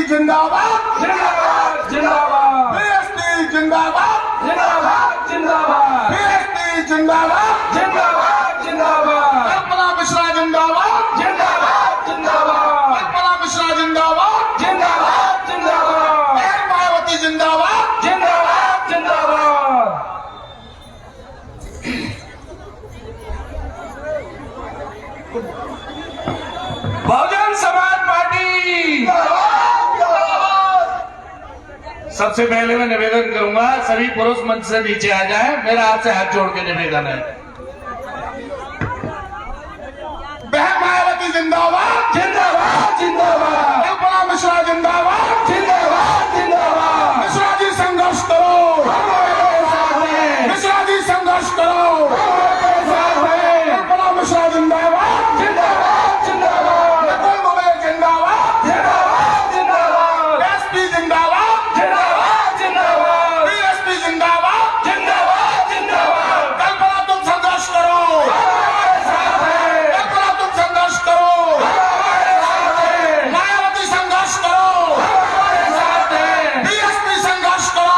जिंदाबाद जिंदाबाद जिंदाबाद बीएसपी जिंदाबाद जिंदाबाद जिंदाबाद बीएसपी जिंदाबाद जिंदाबाद जिंदाबाद कल्पना मिश्रा जिंदाबाद जिंदाबाद जिंदाबाद कल्पना मिश्रा जिंदाबाद जिंदाबाद जिंदाबाद मायावती जिंदाबाद जिंदाबाद जिंदाबाद बहुजन समाज पार्टी। सबसे पहले मैं निवेदन करूंगा सभी पुरुष मंच से नीचे आ जाएं। मेरा आपसे हाथ जोड़ के निवेदन है। मायावती जिंदाबाद जिंदाबाद जिंदाबाद कल्पना मिश्रा जिंदाबाद जिंदाबाद जिंदाबाद मिश्रा जी संघर्ष करो मिश्रा जी संघर्ष करो कल्पना मिश्रा जिंदाबाद जिंदाबाद जिंदाबाद नकुल दुबे जिंदाबाद जिंदाबाद जिंदाबाद एसपी जिंदाबाद जिंदाबाद जिंदाबाद बीएसपी जिंदाबाद जिंदाबाद जिंदाबाद कल्पना तुम संघर्ष करो कल्पना तुम संघर्ष करो मायावती संघर्ष करो बीएसपी संघर्ष करो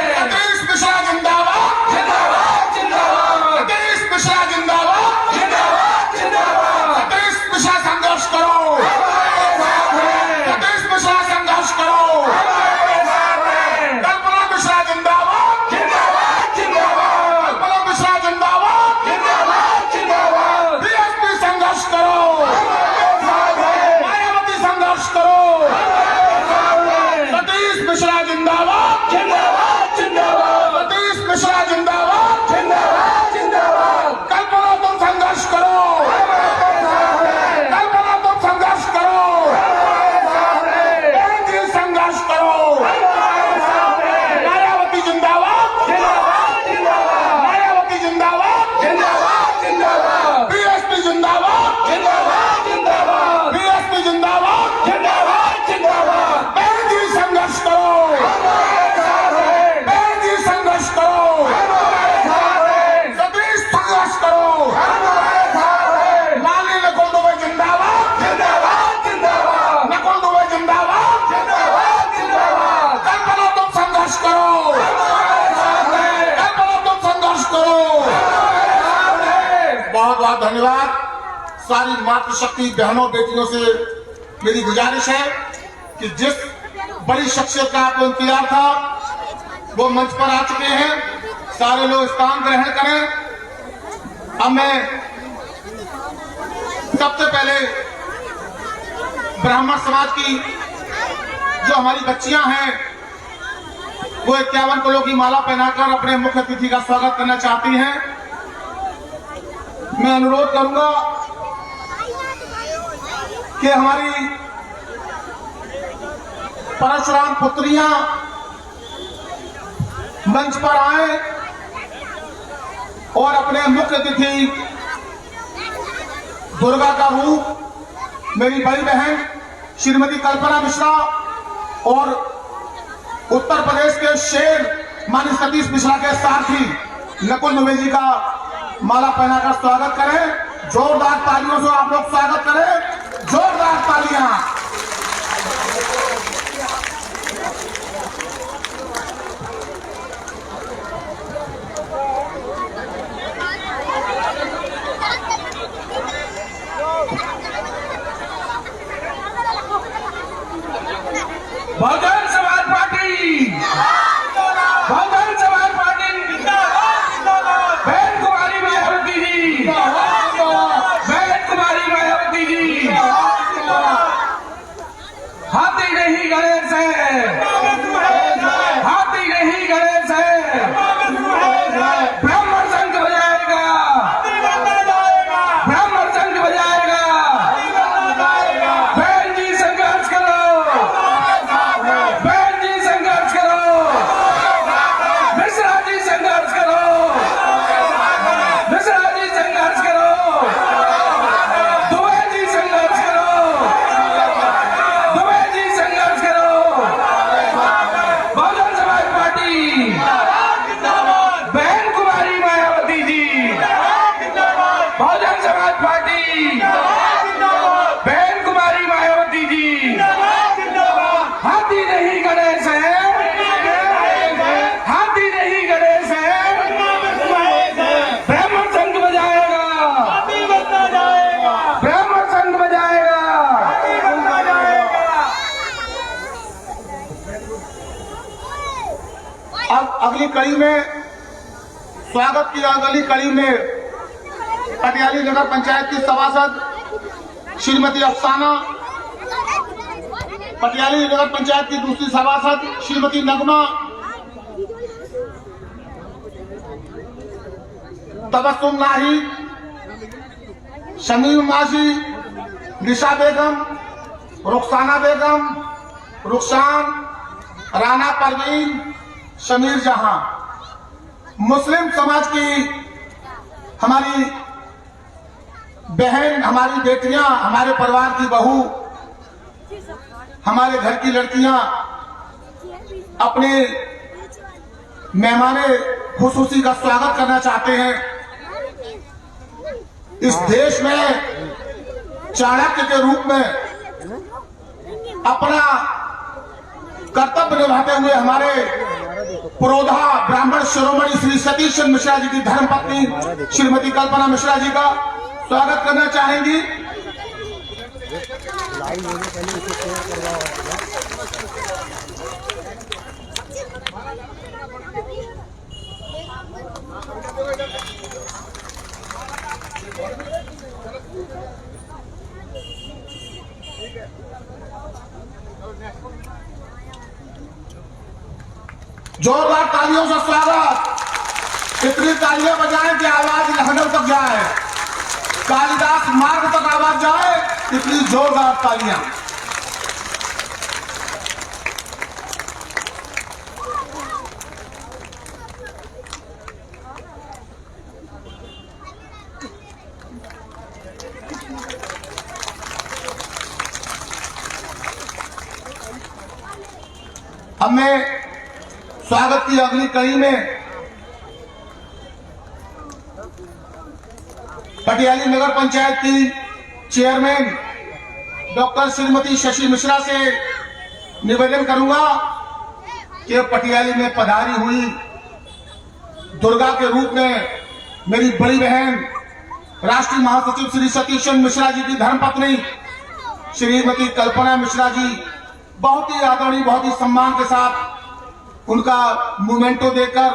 सतीश मिश्रा जिंदाबाद जिंदाबाद जिंदाबाद सतीश मिश्रा जिंदाबाद जिंदाबाद जिंदाबाद सतीश मिश्रा संघर्ष करो सतीश मिश्रा संघर्ष करो कल्पना मिश्रा जिंदाबाद जिंदाबाद जिंदाबाद कल्पना मिश्रा जिंदाबाद जिंदाबाद जिंदाबाद बीएसपी संघर्ष करो मायावती संघर्ष करो सतीश मिश्रा जिंदाबाद जिंदाबाद जिंदाबाद सतीश मिश्रा जिंदाबाद जिंदाबाद जिंदाबाद कल्पना तुम संघर्ष करो कल्पना तुम संघर्ष करो बहन जी संघर्ष करो मायावती जिंदाबाद मायावती जिंदाबाद जिंदाबाद जिंदाबाद बीएसपी जिंदाबाद जिंदाबाद जिंदाबाद बीएसपी जिंदाबाद जिंदाबाद जिंदाबाद बहन जी संघर्ष करो बहन जी संघर्ष करो सतीश संघर्ष करो लाली नकुल दुबे जिंदाबाद जिंदाबाद जिंदाबाद नकुल दुबे जिंदाबाद जिंदाबाद जिंदाबाद कल्पना तुम संघर्ष करो कल्पना तुम संघर्ष करो बहुत बहुत धन्यवाद। सारी मातृशक्ति बहनों बेटियों से मेरी गुजारिश है कि जिस बड़ी शख्सियत का आपको इंतजार था वो मंच पर आ चुके हैं। सारे लोग स्थान ग्रहण करें। अब मैं सबसे पहले ब्राह्मण समाज की जो हमारी बच्चियां हैं वो 51 करोड़ की माला पहनाकर अपने मुख्य अतिथि का स्वागत करना चाहती हैं। मैं अनुरोध करूंगा कि हमारी परशुराम पुत्रियां मंच पर आए और अपने मुख्य अतिथि दुर्गा का रूप मेरी बड़ी बहन श्रीमती कल्पना मिश्रा और उत्तर प्रदेश के शेर माननीय सतीश मिश्रा के साथी नकुल दुबे जी का माला पहनाकर स्वागत करें। जोरदार तालियों से आप लोग स्वागत करें। जोरदार तालियां। बहुजन समाज पार्टी बहुजन समाज पार्टी बहन कुमारी मायावती जी बहन कुमारी मायावती जी हाथी नहीं गणेश है हाथी नहीं गणेश है ब्राह्मण संघ बजाएगा ब्राह्मण संघ बजाएगा बहन जी संघर्ष करो अगली कड़ी में स्वागत की अगली कड़ी में पटियाली नगर पंचायत की सभासद श्रीमती अफसाना, पटियाली नगर पंचायत की दूसरी सभासद श्रीमती नगमा, तबस्सुम नाही, शमीम माशी, निशा बेगम, रुखसाना बेगम, रुखसान, राना परवीन, शमीर जहां। मुस्लिम समाज की हमारी बहन, हमारी बेटियां, हमारे परिवार की बहू, हमारे घर की लड़कियां अपने मेहमाने खुसूसी का स्वागत करना चाहते हैं। इस देश में चाणक्य के रूप में अपना कर्तव्य निभाते हुए हमारे पुरोधा ब्राह्मण शिरोमणि श्री सतीश चंद्र मिश्रा जी की धर्मपत्नी श्रीमती कल्पना मिश्रा जी का स्वागत करना चाहेंगी। जोरदार तालियों से स्वागत। इतनी तालियां बजाएं कि आवाज लखनऊ तक जाए, कालिदास मार्ग तक आवाज जाए, इतनी जोरदार तालियां। अब मैं स्वागत की अगली कड़ी में पटियाली नगर पंचायत की चेयरमैन डॉक्टर श्रीमती शशि मिश्रा से निवेदन करूंगा कि पटियाली में पधारी हुई दुर्गा के रूप में मेरी बड़ी बहन राष्ट्रीय महासचिव श्री सतीश चंद्र मिश्रा जी की धर्मपत्नी श्रीमती कल्पना मिश्रा जी बहुत ही आदरणीय, बहुत ही सम्मान के साथ उनका मोमेंटो देकर,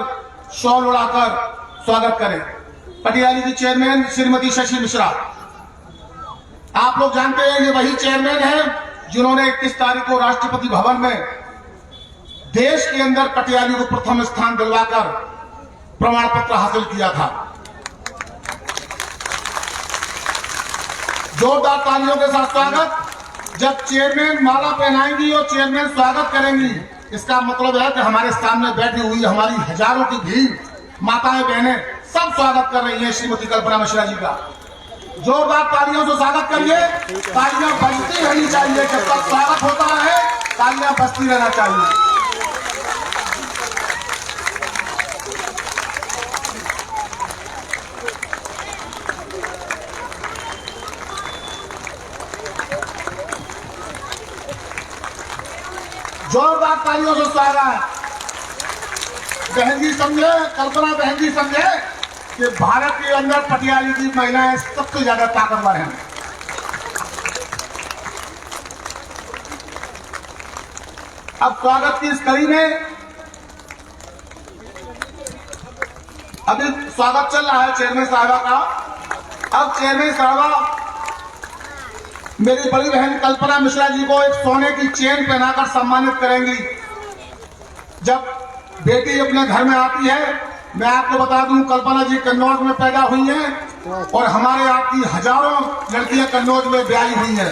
शॉल उड़ाकर स्वागत करें। पटियाली की चेयरमैन श्रीमती शशि मिश्रा, आप लोग जानते हैं ये वही चेयरमैन हैं जिन्होंने 21 तारीख को राष्ट्रपति भवन में देश के अंदर पटियाली को प्रथम स्थान दिलवाकर प्रमाण पत्र हासिल किया था। जोरदार तालियों के साथ स्वागत। जब चेयरमैन माला पहनाएंगी और चेयरमैन स्वागत करेंगी, इसका मतलब है कि हमारे सामने बैठी हुई हमारी हजारों की भीड़, माताएं बहनें सब स्वागत कर रही हैं श्रीमती कल्पना मिश्रा जी का। जोरदार तालियों से स्वागत करिए। तालियां बजती रहनी चाहिए, जब तक स्वागत होता है तालियां बजती रहना चाहिए। जोरदार तालियों से स्वागत। बहन जी समझे, कल्पना बहन जी समझे कि भारत के अंदर पटियाली की महिलाएं सबसे ज्यादा ताकतवर हैं। अब स्वागत की इस कड़ी में अभी स्वागत चल रहा है चेयरमैन साहबा का। अब चेयरमैन साहबा मेरी बड़ी बहन कल्पना मिश्रा जी को एक सोने की चेन पहनाकर सम्मानित करेंगी। जब बेटी अपने घर में आती है, मैं आपको बता दूं कल्पना जी कन्नौज में पैदा हुई हैं और हमारे आपकी हजारों लड़कियां कन्नौज में ब्याही हुई हैं।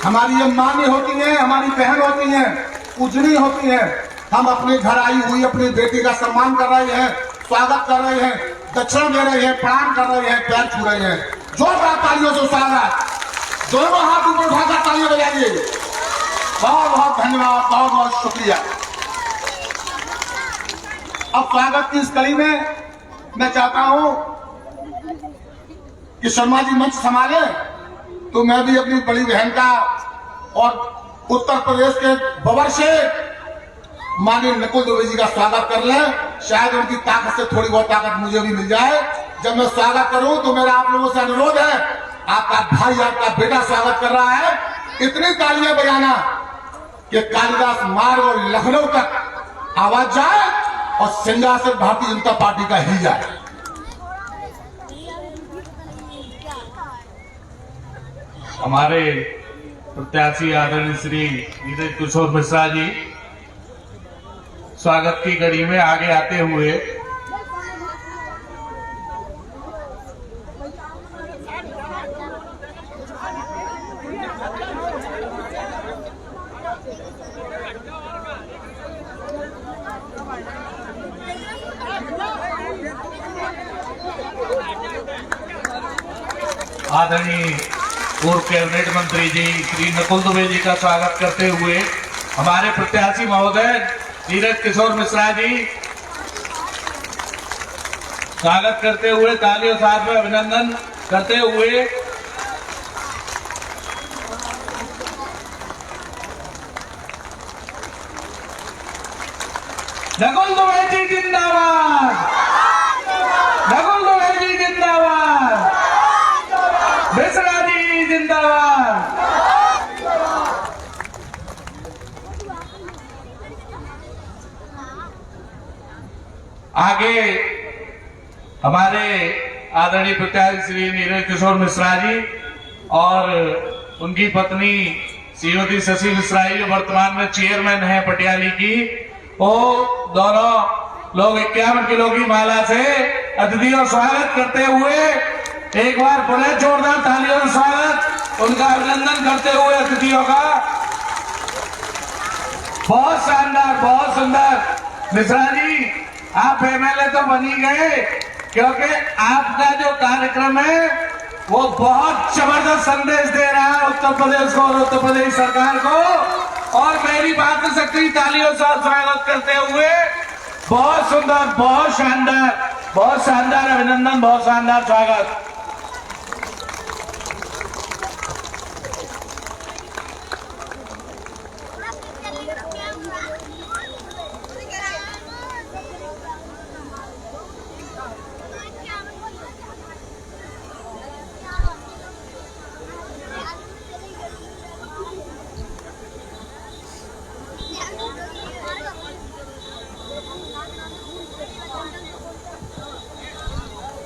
हमारी ये मामी होती हैं, हमारी बहन होती हैं, पूजनी होती हैं। हम अपने घर आई हुई अपनी बेटी का सम्मान कर रहे हैं, स्वागत कर रहे हैं, दक्षिणा दे रहे हैं, प्रणाम कर रहे हैं, पैर छू रहे हैं। जोरदार तालियों से स्वागत। दोनों हाथ ऊपर उठाकर तालियां बजाइए। बहुत बहुत धन्यवाद, बहुत बहुत शुक्रिया। अब स्वागत की इस कड़ी में मैं चाहता हूं कि शर्मा जी मंच संभाले, तो मैं भी अपनी बड़ी बहन का और उत्तर प्रदेश के बबर से माननीय नकुल दुबे जी का स्वागत कर लें। शायद उनकी ताकत से थोड़ी बहुत ताकत मुझे भी मिल जाए। जब मैं स्वागत करूं तो मेरा आप लोगों से अनुरोध है, आपका भाई, आपका बेटा स्वागत कर रहा है, इतनी तालियां बजाना कि कालिदास मार्ग और लखनऊ तक आवाज जाए और सिंहासन भारतीय जनता पार्टी का ही जाए। हमारे प्रत्याशी आदरणीय श्री नीरज किशोर मिश्रा जी स्वागत की कड़ी में आगे आते हुए आदरणीय पूर्व कैबिनेट मंत्री जी श्री नकुल दुबे जी का स्वागत करते हुए हमारे प्रत्याशी महोदय नीरज किशोर मिश्रा जी स्वागत करते हुए तालियों साथ में अभिनंदन करते हुए नकुल दुबे जी जिंदाबाद, नकुल दुबे जी जिंदाबाद, मिश्रा जी जिंदाबाद। आगे हमारे आदरणीय प्रत्याशी श्री नीरज किशोर मिश्रा जी और उनकी पत्नी श्रीमती शशि मिश्रा जी जो वर्तमान में चेयरमैन है पटियाली की, वो दोनों लोग 51 किलो की माला से अतिथियों स्वागत करते हुए एक बार पुनः जोरदार तालियों से स्वागत, उनका अभिनंदन करते हुए अतिथियों का। बहुत शानदार, बहुत सुंदर। मिश्रा जी आप एमएलए तो बनी गए क्योंकि आपका जो कार्यक्रम है वो बहुत जबरदस्त संदेश दे रहा है उत्तर प्रदेश को और उत्तर प्रदेश सरकार को, और मेरी बात शक्ति तालियों से स्वागत करते हुए बहुत सुंदर, बहुत शानदार अभिनंदन, बहुत शानदार स्वागत।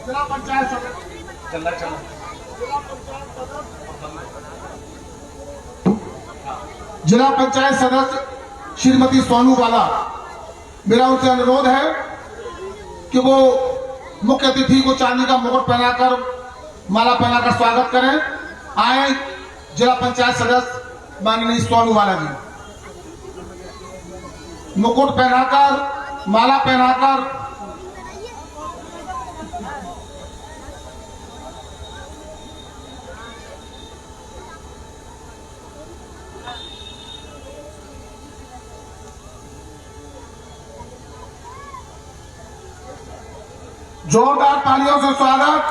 जिला पंचायत चला चला जिला पंचायत सदस्य श्रीमती सोनू वाला, मेरा उनसे अनुरोध है कि वो मुख्य अतिथि को चांदी का मुकुट पहनाकर माला पहनाकर स्वागत करें। आए जिला पंचायत सदस्य माननीय सोनू वाला जी, मुकुट पहनाकर माला पहनाकर जोरदार तालियों से स्वागत।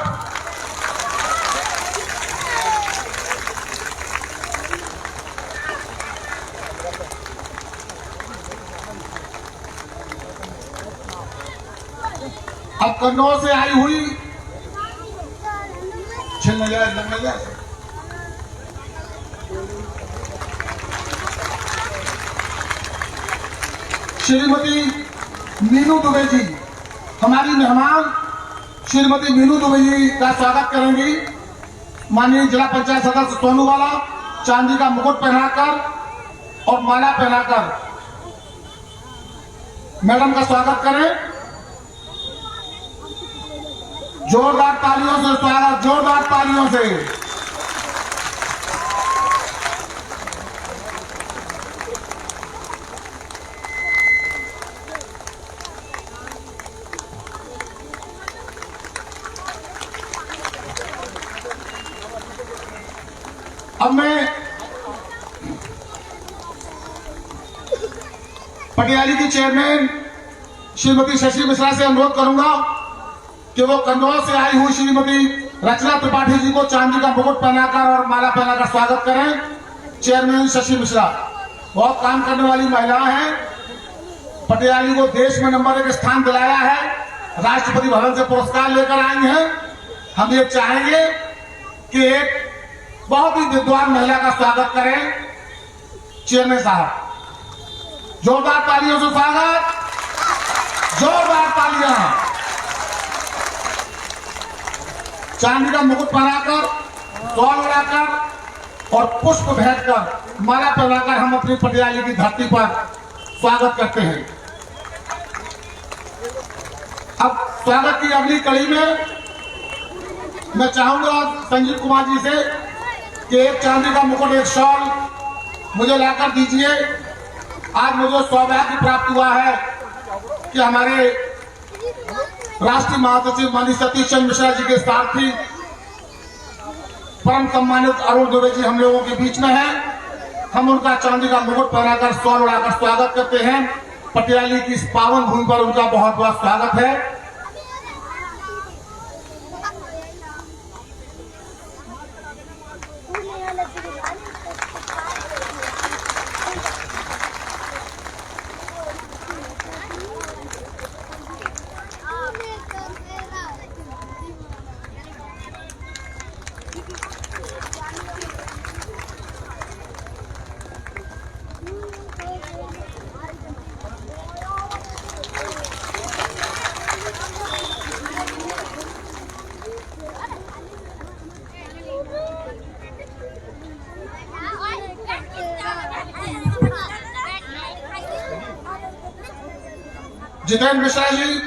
अब कन्नौज से आई हुई छिल जाए लग जाए श्रीमती मीनू दुबे जी, हमारी मेहमान श्रीमती मीनू दुबे जी का स्वागत करेंगी। माननीय जिला पंचायत सदस्य सोनू वाला चांदी का मुकुट पहनाकर और माला पहनाकर मैडम का स्वागत करें। जोरदार तालियों से स्वागत, जोरदार तालियों से। अब मैं पटियाली की चेयरमैन श्रीमती शशि मिश्रा से अनुरोध करूंगा कि वो कन्नौज से आई हुई श्रीमती रचना त्रिपाठी जी को चांदी का मुकुट पहनाकर और माला पहनाकर स्वागत करें। चेयरमैन शशि मिश्रा बहुत काम करने वाली महिला हैं, पटियाली को देश में नंबर 1 स्थान दिलाया है, राष्ट्रपति भवन से पुरस्कार लेकर आई हैं। हम ये चाहेंगे कि एक बहुत ही विद्वान महिला का स्वागत करें। चेयरमैन साहब जोरदार तालियों से स्वागत। जोरदार तालियां। चांदी का मुकुट पहनाकर, शॉल उड़ाकर और पुष्प भेंट कर, माला पहनाकर हम अपनी पटियाली की धरती पर स्वागत करते हैं। अब स्वागत की अगली कड़ी में मैं चाहूंगा संजीव कुमार जी से कि एक चांदी का मुकुट, एक शॉल मुझे लाकर दीजिए। आज मुझे सौभाग्य प्राप्त हुआ है कि हमारे राष्ट्रीय महासचिव माननीय सतीश चंद्र मिश्रा जी के सारथी परम सम्मानित अरुण दुबे जी हम लोगों के बीच में हैं। हम उनका चांदी का मुकुट पहनाकर, शॉल उड़ाकर स्वागत करते हैं। पटियाली की इस पावन भूमि पर उनका बहुत बहुत स्वागत है। जितेंद्र मिश्रा जी,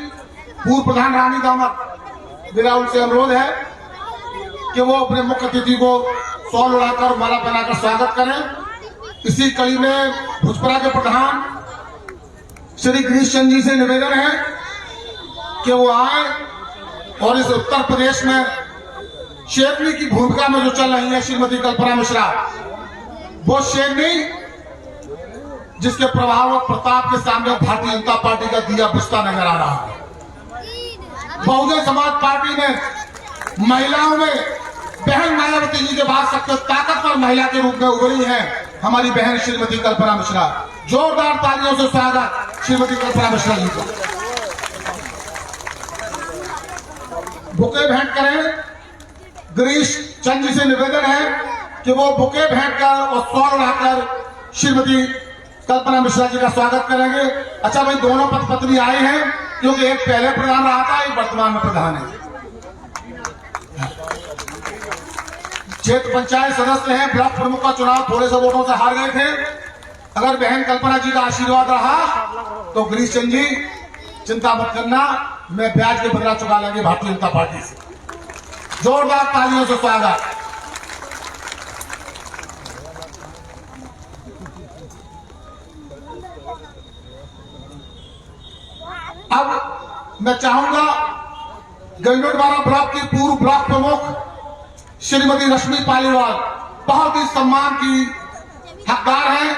पूर्व प्रधान रानी दामद, मेरा उनसे अनुरोध है कि वो अपने मुख्य अतिथि को शॉल उड़ाकर, माला पहनाकर स्वागत करें। इसी कड़ी में भुजपरा के प्रधान श्री गिरीश चंद्र जी से निवेदन है कि वो आए और इस उत्तर प्रदेश में शेरनी की भूमिका में जो चल रही है श्रीमती कल्पना मिश्रा, वो शेरनी जिसके प्रभाव और प्रताप के सामने भारतीय जनता पार्टी का दिया बुझता नजर आ रहा है। बहुजन समाज पार्टी ने महिलाओं में बहन मायावती जी के बाद सबसे ताकतवर महिला के रूप में उभरी है हमारी बहन श्रीमती कल्पना मिश्रा। जोरदार तालियों से स्वागत श्रीमती कल्पना मिश्रा जी को। बुके भेंट करें। गिरीश चंद्र जी से निवेदन है कि वो बुके भेंट कर और शॉल उड़ाकर श्रीमती कल्पना मिश्रा जी का स्वागत करेंगे। अच्छा भाई, दोनों पति पत्नी आए हैं क्योंकि एक पहले प्रधान रहा था, एक वर्तमान में प्रधान है। क्षेत्र पंचायत सदस्य हैं, ब्लॉक प्रमुख का चुनाव थोड़े से वोटों से हार गए थे। अगर बहन कल्पना जी का आशीर्वाद रहा तो गिरीश चंद्र जी चिंता मत करना, मैं ब्याज के बदला चुका लेंगे भारतीय जनता पार्टी से। जोरदार तालियों से स्वागत। अब मैं चाहूंगा गंगोटवाड़ा ब्लॉक की पूर्व ब्लॉक प्रमुख श्रीमती रश्मि पालीवाल, बहुत ही सम्मान की हकदार हैं।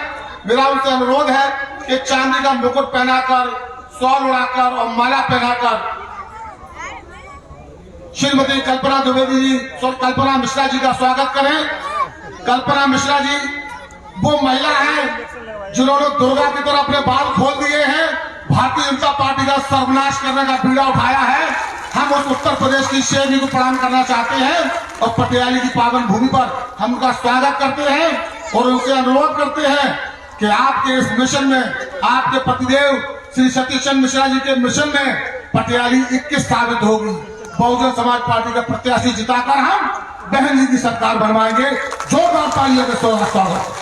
मेरा उनसे अनुरोध है कि चांदी का मुकुट पहनाकर, शॉल उड़ाकर और माला पहनाकर श्रीमती कल्पना द्विवेदी जी, कल्पना मिश्रा जी का स्वागत करें। कल्पना मिश्रा जी वो महिला हैं जिन्होंने दुर्गा की तरह अपने बाल खोल दिए हैं, भारतीय जनता पार्टी का सर्वनाश करने का बीड़ा उठाया है। हम उस उत्तर प्रदेश की शेरनी को प्रणाम करना चाहते हैं और पटियाली की पावन भूमि पर हम उनका स्वागत करते हैं और उनसे अनुरोध करते हैं कि आपके इस मिशन में, आपके पतिदेव श्री सतीश चंद्र मिश्रा जी के मिशन में पटियाली 21 साबित होगी। बहुजन समाज पार्टी का प्रत्याशी जिताकर हम बहन जी की सरकार बनवाएंगे। जोरदार तालियों के स्वागत।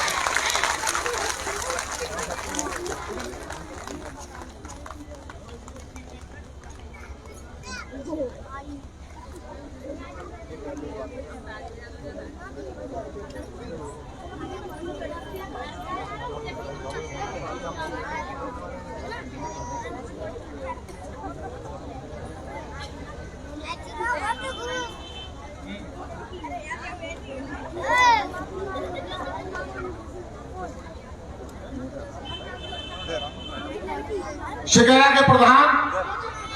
शिकारा के प्रधान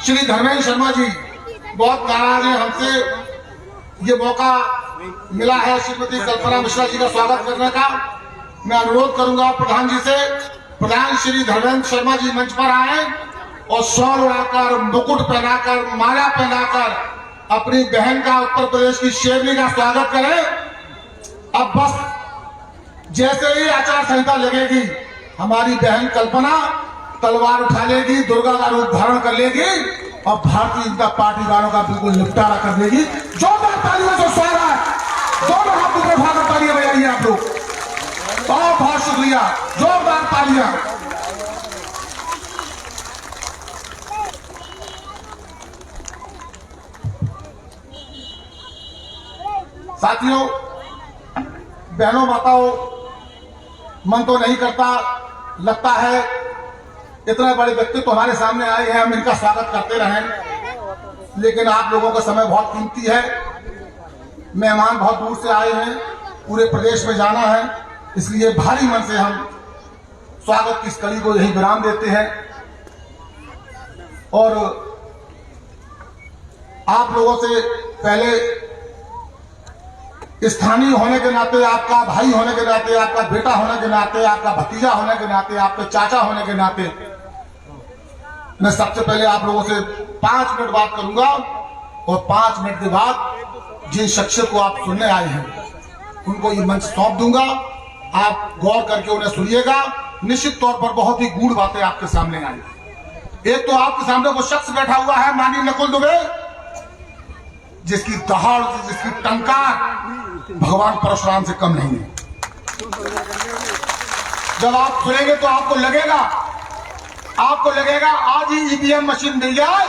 श्री धर्मेंद्र शर्मा जी बहुत नाराज है हमसे। ये मौका मिला है श्रीमती कल्पना मिश्रा जी का स्वागत करने का। मैं अनुरोध करूंगा प्रधान जी से, प्रधान श्री धर्मेंद्र शर्मा जी मंच पर आए और शॉल उड़ाकर, मुकुट पहनाकर, माला पहनाकर अपनी बहन का, उत्तर प्रदेश की शेरनी का स्वागत करें। अब बस जैसे ही आचार संहिता लगेगी हमारी बहन कल्पना तलवार उठा लेगी, दुर्गा का रूप धारण कर लेगी और भारतीय जनता पार्टी वालों का बिल्कुल निपटारा कर देगी। जोरदार तालियों से स्वागत है, दोनों हाथ ऊपर उठाकर तालियां बजाइए आप लोग। बहुत बहुत शुक्रिया, जोरदार तालियां। साथियों, बहनों, माताओं, मन तो नहीं करता, लगता है इतने बड़े व्यक्तित्व हमारे सामने आए हैं, हम इनका स्वागत करते रहें, लेकिन आप लोगों का समय बहुत कीमती है। मेहमान बहुत दूर से आए हैं, पूरे प्रदेश में जाना है, इसलिए भारी मन से हम स्वागत की इस कड़ी को यही विराम देते हैं। और आप लोगों से पहले स्थानीय होने के नाते, आपका भाई होने के नाते, आपका बेटा होने के नाते, आपका भतीजा होने के नाते, आपके चाचा होने के नाते, मैं सबसे पहले आप लोगों से 5 मिनट बात करूंगा और 5 मिनट के बाद जिन शख्सियत को आप सुनने आए हैं उनको ये मंच सौंप दूंगा। आप गौर करके उन्हें सुनिएगा। निश्चित तौर पर बहुत ही गूढ़ बातें आपके सामने आई। एक तो आपके सामने वो शख्स बैठा हुआ है, माननीय नकुल दुबे, जिसकी दहाड़, जिसकी टंकार भगवान परशुराम से कम नहीं है। जब आप सुनेंगे तो आपको लगेगा आज ही ईवीएम मशीन मिल जाए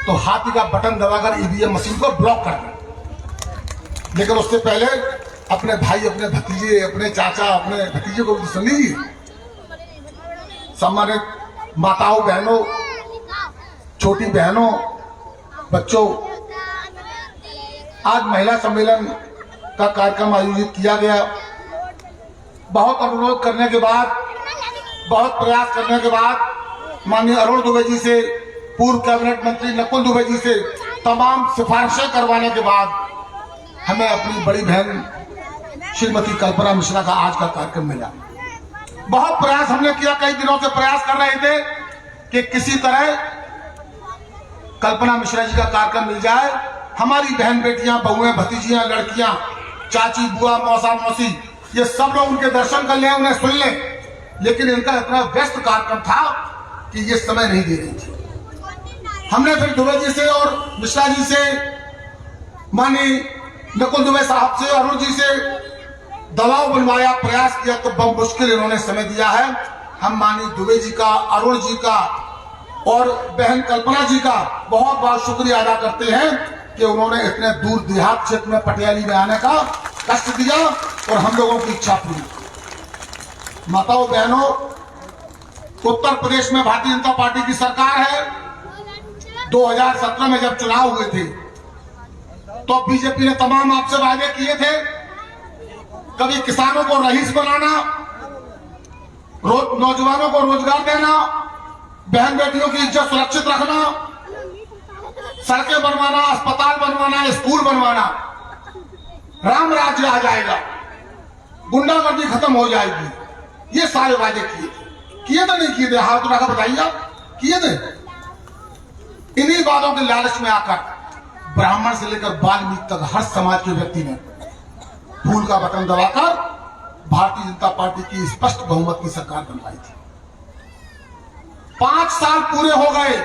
तो हाथी का बटन दबाकर ईवीएम मशीन को ब्लॉक कर दें। लेकिन उससे पहले अपने भाई, अपने भतीजे, अपने चाचा, अपने भतीजे को भी सुन लीजिए। सम्मानित माताओं, बहनों, छोटी बहनों, बच्चों, आज महिला सम्मेलन का कार्यक्रम आयोजित किया गया। बहुत अनुरोध करने के बाद, बहुत प्रयास करने के बाद माननीय अरुण दुबे जी से, पूर्व कैबिनेट मंत्री नकुल दुबे जी से तमाम सिफारिशें करवाने के बाद हमें अपनी बड़ी बहन श्रीमती कल्पना मिश्रा का आज का कार्यक्रम मिला। बहुत प्रयास हमने किया, कई दिनों से प्रयास कर रहे थे कि किसी तरह कल्पना मिश्रा जी का कार्यक्रम मिल जाए। हमारी बहन बेटियां, बहुएं, भतीजियां, लड़कियां, चाची, बुआ, मौसा, मौसी, ये सब लोग उनके दर्शन कर लें, उन्हें सुन लें, लेकिन इनका इतना व्यस्त कार्यक्रम था कि ये समय नहीं दे रही थी। हमने फिर दुबे जी से और मिश्रा जी से, माननीय नकुल दुबे साहब से, अरुण जी से दबाव बनवाया, प्रयास किया, तो बहुत मुश्किल इन्होंने समय दिया है। हम माननीय दुबे जी का, अरुण जी का और बहन कल्पना जी का बहुत बहुत शुक्रिया अदा करते हैं कि उन्होंने इतने दूर देहात क्षेत्र में पटियाली में आने का कष्ट दिया और हम लोगों की इच्छा पूरी। माताओं, बहनों, उत्तर प्रदेश में भारतीय जनता पार्टी की सरकार है। 2017 में जब चुनाव हुए थे तो बीजेपी ने तमाम आपसे वादे किए थे, कभी किसानों को रईस बनाना, नौजवानों को रोजगार देना, बहन बेटियों की इज्जत सुरक्षित रखना, सड़कें बनवाना, अस्पताल बनवाना, स्कूल बनवाना, राम राज्य आ जाएगा, गुंडागर्दी खत्म हो जाएगी, ये सारे वादे किए थे नहीं किए थे? हाथ उठाकर बताइए, आप किए थे? इन्हीं बातों के लालच में आकर ब्राह्मण से लेकर वाल्मीकि तक हर समाज के व्यक्ति ने फूल का बटन दबाकर भारतीय जनता पार्टी की स्पष्ट बहुमत की सरकार बनवाई थी। 5 साल पूरे हो गए।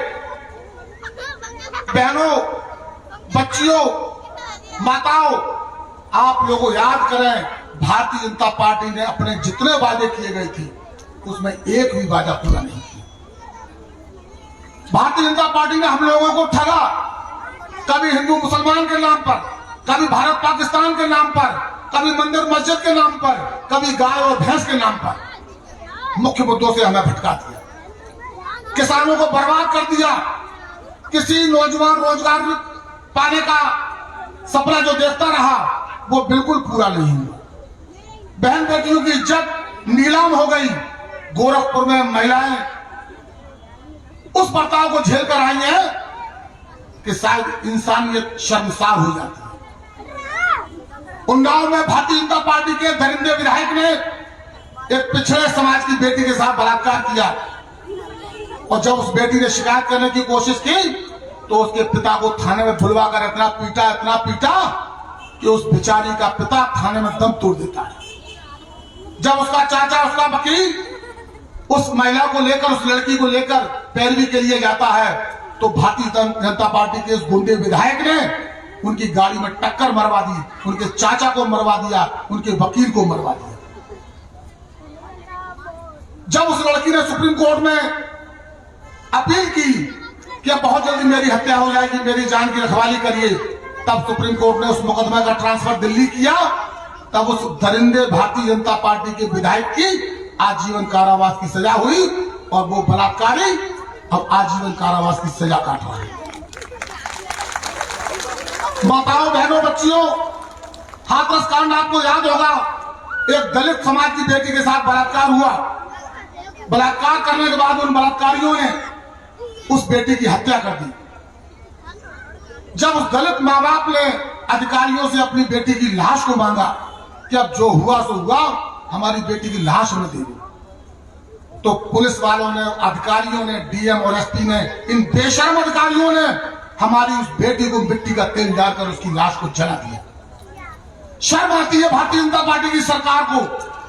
बहनों, बच्चियों, माताओं, आप लोगों याद करें, भारतीय जनता पार्टी ने अपने जितने वादे किए गए थे उसमें एक भी वादा पूरा नहीं किया। भारतीय जनता पार्टी ने हम लोगों को ठगा, कभी हिंदू मुसलमान के नाम पर, कभी भारत पाकिस्तान के नाम पर, कभी मंदिर मस्जिद के नाम पर, कभी गाय और भैंस के नाम पर। मुख्य मुद्दों से हमें भटका दिया, किसानों को बर्बाद कर दिया। किसी नौजवान रोजगार पाने का सपना जो देखता रहा वो बिल्कुल पूरा नहीं हुआ। बहन बेटियों की इज्जत नीलाम हो गई। गोरखपुर में महिलाएं उस बर्ताव को झेल कर आई हैं कि शायद इंसानियत शर्मसार हो जाती है। उन्नाव में भारतीय जनता पार्टी के दरिंदे विधायक ने एक पिछड़े समाज की बेटी के साथ बलात्कार किया और जब उस बेटी ने शिकायत करने की कोशिश की तो उसके पिता को थाने में बुलवाकर इतना पीटा कि उस बेचारी का पिता थाने में दम तोड़ देता है। जब उसका चाचा, उसका वकील उस महिला को लेकर, उस लड़की को लेकर पैरवी के लिए जाता है तो भारतीय जनता पार्टी के उस गुंडे विधायक ने उनकी गाड़ी में टक्कर मरवा दी, उनके चाचा को मरवा दिया, उनके वकील को मरवा दिया। जब उस लड़की ने सुप्रीम कोर्ट में अपील की कि बहुत जल्दी मेरी हत्या हो जाएगी, मेरी जान की रखवाली करिए, तब सुप्रीम कोर्ट ने उस मुकदमे का ट्रांसफर दिल्ली किया। तब उस दरिंदे भारतीय जनता पार्टी के विधायक की आजीवन कारावास की सजा हुई और वो बलात्कारी अब आजीवन कारावास की सजा काट रहा है। माताओं, बहनों, बच्चियों, हाथरस कांड आपको याद होगा। एक दलित समाज की बेटी के साथ बलात्कार हुआ। बलात्कार करने के बाद उन बलात्कारियों ने उस बेटी की हत्या कर दी। जब उस दलित माँ बाप ने अधिकारियों से अपनी बेटी की लाश को मांगा कि अब जो हुआ सो हुआ, हमारी बेटी की लाश हमें दे दो, तो पुलिस वालों ने, अधिकारियों ने, डीएम और एसपी ने, इन बेशर्म अधिकारियों ने हमारी उस बेटी को मिट्टी का तेल डालकर उसकी लाश को जला दिया। शर्म आती है भारतीय जनता पार्टी की सरकार को।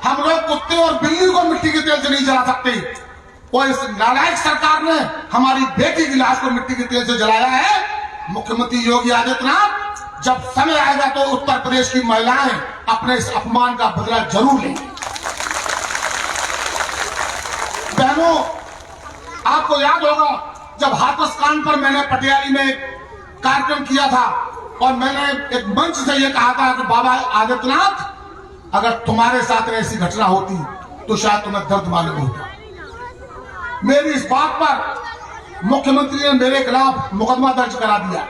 हम लोग कुत्ते और बिल्ली को मिट्टी के तेल से नहीं जला सकते, और इस नालायक सरकार ने हमारी बेटी की लाश को मिट्टी के तेल से जलाया है। मुख्यमंत्री योगी आदित्यनाथ, जब समय आएगा तो उत्तर प्रदेश की महिलाएं अपने इस अपमान का बदला जरूर लेंगी। बहनों, आपको याद होगा जब हाथरस कांड पर मैंने पटियाली में एक कार्यक्रम किया था और मैंने एक मंच से यह कहा था कि बाबा आदित्यनाथ, अगर तुम्हारे साथ ऐसी घटना होती तो शायद तुम्हें दर्द मालूम होता। मेरी इस बात पर मुख्यमंत्री ने मेरे खिलाफ मुकदमा दर्ज करा दिया,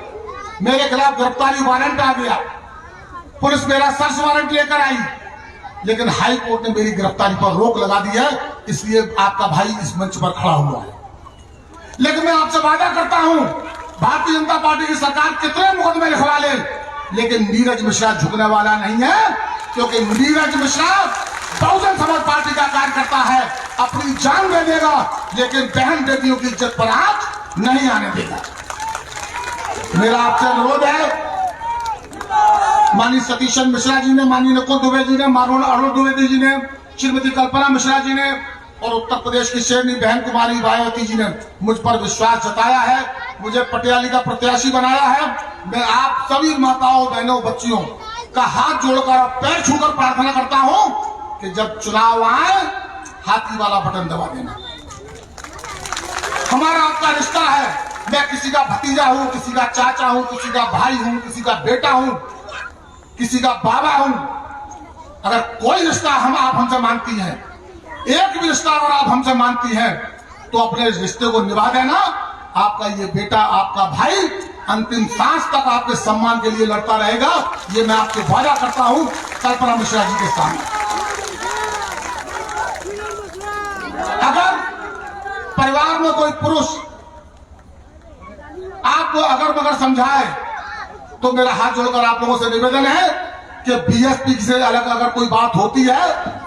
मेरे खिलाफ गिरफ्तारी वारंट आ गया, पुलिस मेरा सर्च वारंट लेकर आई, लेकिन हाई कोर्ट ने मेरी गिरफ्तारी पर रोक लगा दी है। इसलिए आपका भाई इस मंच पर खड़ा हुआ है। लेकिन मैं आपसे वादा करता हूं, भारतीय जनता पार्टी की सरकार कितने मुकदमे लिखवा ले, लेकिन नीरज मिश्रा झुकने वाला नहीं है, क्योंकि नीरज मिश्रा बहुजन समाज पार्टी का कार्यकर्ता है, अपनी जान दे देगा, लेकिन बहन बेटियों की इज्जत पर हाथ नहीं आने देगा। मेरा आपसे अनुरोध है, माननीय सतीशन मिश्रा जी ने, माननीय नकुल दुबे जी ने, माननीय अरुण द्विवेदी जी ने, श्रीमती कल्पना मिश्रा जी ने और उत्तर प्रदेश की शेरनी बहन कुमारी मायावती जी ने मुझ पर विश्वास जताया है, मुझे पटियाली का प्रत्याशी बनाया है। मैं आप सभी माताओं, बहनों, बच्चियों का हाथ जोड़कर और पैर छूकर प्रार्थना करता हूं कि जब चुनाव आए, हाथी वाला बटन दबा देना। हमारा आपका रिश्ता है, मैं किसी का भतीजा हूं, किसी का चाचा हूं, किसी का भाई हूं, किसी का बेटा हूं, किसी का बाबा हूं। अगर कोई रिश्ता आप हमसे मानती हैं, एक भी रिश्ता अगर आप हमसे मानती हैं, तो अपने इस रिश्ते को निभा देना। आपका ये बेटा, आपका भाई अंतिम सांस तक आपके सम्मान के लिए लड़ता रहेगा, ये मैं आपसे वादा करता हूं कल्पना मिश्रा जी के सामने। अगर परिवार में कोई पुरुष आपको अगर मगर समझाए, तो मेरा हाथ जोड़कर आप लोगों से निवेदन है कि बीएसपी से अलग अगर कोई बात होती है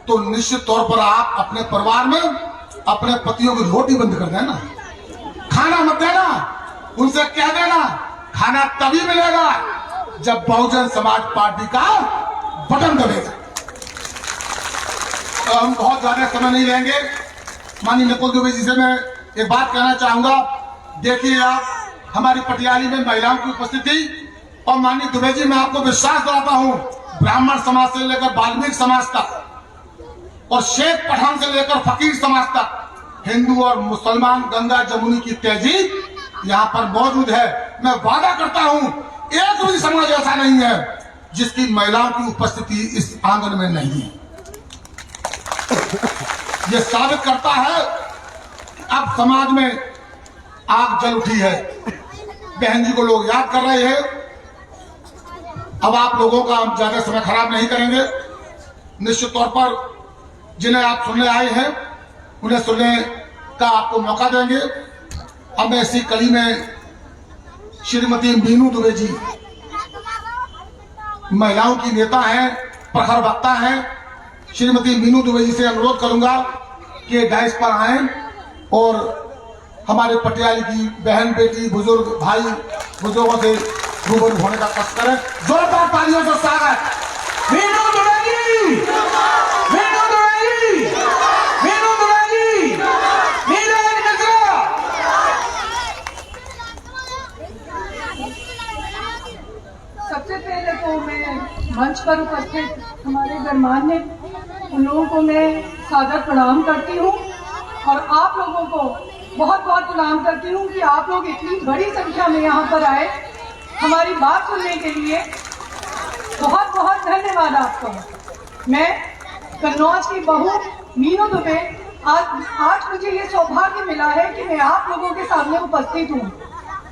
तो निश्चित तौर पर आप अपने परिवार में अपने पतियों की रोटी बंद कर देना, खाना मत देना, उनसे कह देना खाना तभी मिलेगा जब बहुजन समाज पार्टी का बटन दबेगा। तो हम बहुत ज्यादा समय नहीं लेंगे। माननीय नकुल दुबे जी से मैं एक बात कहना चाहूंगा। देखिए, आप हमारी पटियाली में महिलाओं की उपस्थिति, और माननीय दुबे जी, मैं आपको विश्वास दिलाता हूं, ब्राह्मण समाज से लेकर वाल्मीकि समाज तक और शेख पठान से लेकर फकीर समाज तक, हिंदू और मुसलमान, गंगा जमुनी की तहजीब यहाँ पर मौजूद है। मैं वादा करता हूं, एक भी समाज ऐसा नहीं है जिसकी महिलाओं की उपस्थिति इस आंगन में नहीं है। यह साबित करता है कि अब समाज में आग जल उठी है। बहन जी को लोग याद कर रहे हैं। अब आप लोगों का हम ज्यादा समय खराब नहीं करेंगे। निश्चित तौर पर जिन्हें आप सुनने आए हैं, उन्हें सुनने का आपको मौका देंगे। अब मैं इसी कड़ी में श्रीमती मीनू दुबे जी, महिलाओं की नेता हैं, प्रखर वक्ता हैं, श्रीमती मीनू दुबे जी से अनुरोध करूंगा कि डाइस पर आए और हमारे पटियाली की बहन, बेटी, बुजुर्ग, भाई, बुजुर्गों से रूबरू होने का कष्ट करें। जोरदार तालियों से स्वागत। मीनू दुबे जी, मीनू दुबे जी, मीनू दुबे जी। पर उपस्थित हमारे गणमान्य, उन लोगों को मैं सादर प्रणाम करती हूँ और आप लोगों को बहुत बहुत प्रणाम करती हूँ कि आप लोग इतनी बड़ी संख्या में यहाँ पर आए हमारी बात सुनने के लिए। बहुत बहुत धन्यवाद आपको। मैं कन्नौज की बहू मीनू दुबे, आज मुझे ये सौभाग्य मिला है कि मैं आप लोगों के सामने उपस्थित हूँ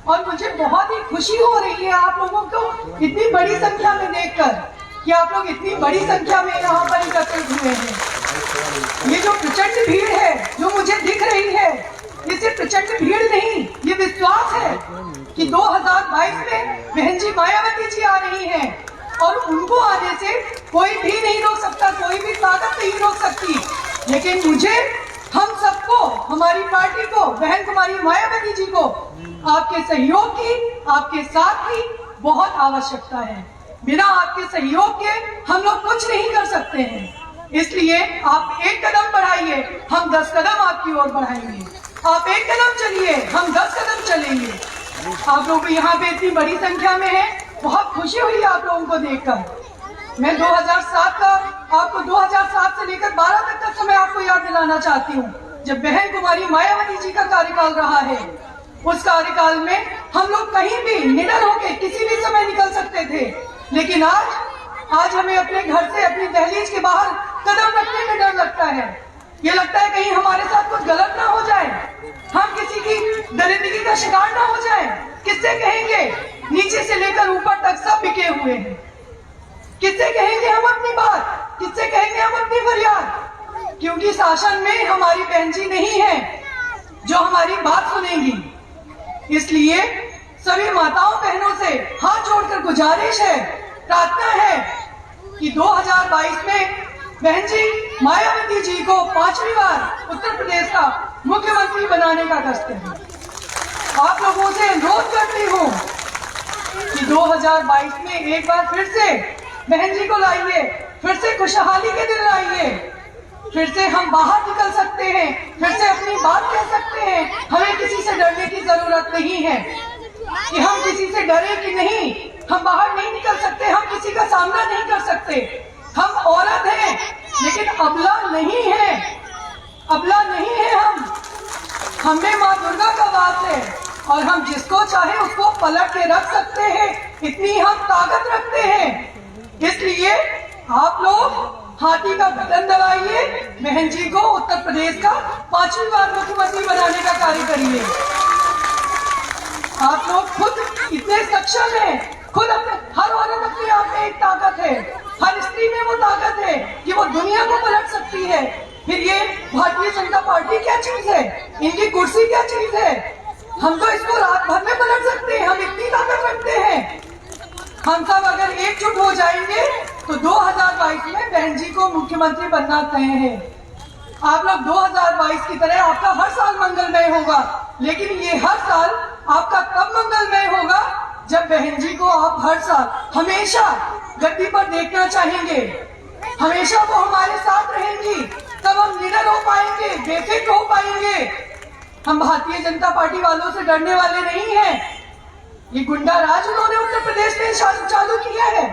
और मुझे बहुत ही खुशी हो रही है आप लोगों को इतनी बड़ी संख्या में देखकर कि आप लोग इतनी बड़ी संख्या में यहाँ पर एकत्रित हुए हैं। ये जो प्रचंड भीड़ है जो मुझे दिख रही है, ये सिर्फ प्रचंड भीड़ नहीं, ये विश्वास है कि 2022 में बहन जी मायावती जी आ रही हैं और उनको आने से कोई भी नहीं रोक सकता, कोई भी ताकत नहीं रोक सकती। लेकिन मुझे, हम सबको, हमारी पार्टी को, बहन कुमारी मायावती जी को आपके सहयोग की, आपके साथ की बहुत आवश्यकता है। बिना आपके सहयोग के हम लोग कुछ नहीं कर सकते हैं। इसलिए आप एक कदम बढ़ाइए, हम 10 कदम आपकी ओर बढ़ाएंगे। आप एक कदम चलिए, हम 10 कदम चलेंगे। आप लोग यहाँ पे इतनी बड़ी संख्या में है, बहुत खुशी हुई आप लोगों को देखकर। मैं 2007 का, आपको 2007 से लेकर 12 तक का समय आपको याद दिलाना चाहती हूँ, जब बहन कुमारी मायावती जी का कार्यकाल रहा है। उस कार्यकाल में हम लोग कहीं भी निडर होकर किसी भी समय निकल सकते थे, लेकिन आज हमें अपने घर से, अपनी दहलीज के बाहर कदम रखने में डर लगता है। ये लगता है कहीं हमारे साथ कुछ गलत ना हो जाए, हम किसी की दरिंदगी का शिकार ना हो जाए। किससे कहेंगे? नीचे से लेकर ऊपर तक सब बिके हुए हैं। किससे कहेंगे हम अपनी बात? किससे कहेंगे हम अपनी फरियाद? क्योंकि शासन में हमारी बहन जी नहीं है जो हमारी बात सुनेगी। इसलिए सभी माताओं बहनों से हाथ जोड़कर गुजारिश है, प्रार्थना है कि 2022 में बहन जी मायावती जी को 5वीं बार उत्तर प्रदेश का मुख्यमंत्री बनाने का कष्ट है। आप लोगों से अनुरोध करती हूँ कि 2022 में एक बार फिर से बहन जी को लाइए, फिर से खुशहाली के दिन लाइए, फिर से हम बाहर निकल सकते हैं, फिर से अपनी बात कह सकते हैं। हमें किसी से डरने की जरूरत नहीं है कि हम किसी से डरे कि नहीं, हम बाहर नहीं निकल सकते, हम किसी का सामना नहीं कर सकते। हम औरत हैं लेकिन अबला नहीं है, अबला नहीं है हम में माँ दुर्गा का वास है और हम जिसको चाहे उसको पलट के रख सकते हैं, इतनी हम ताकत रखते हैं। इसलिए आप लोग हाथी का बटन दबाइए, बहन जी को उत्तर प्रदेश का 5वीं बार मुख्यमंत्री बनाने का कार्य करिए। आप लोग खुद इतने सक्षम हैं, खुद अपने, हर औरत अपने आप में एक ताकत है, हर स्त्री में वो ताकत है कि वो दुनिया को पलट सकती है। फिर ये भारतीय जनता पार्टी क्या चीज है, इनकी कुर्सी क्या चीज है? हम तो इसको रात भर में पलट सकते हैं, हम इतनी ताकत रखते हैं। हम सब अगर एकजुट हो जाएंगे तो 2022 में बहन जी को मुख्यमंत्री बनना तय है। आप लोग 2022 की तरह आपका हर साल मंगलमय होगा, लेकिन ये हर साल आपका तब मंगलमय होगा जब बहन जी को आप हर साल हमेशा गद्दी पर देखना चाहेंगे, हमेशा वो हमारे साथ रहेंगी, तब हम निडर हो पाएंगे, बेफिक्र हो पाएंगे। हम भारतीय जनता पार्टी वालों से डरने वाले नहीं हैं। ये गुंडा राज उन्होंने उत्तर प्रदेश में चालू किया है।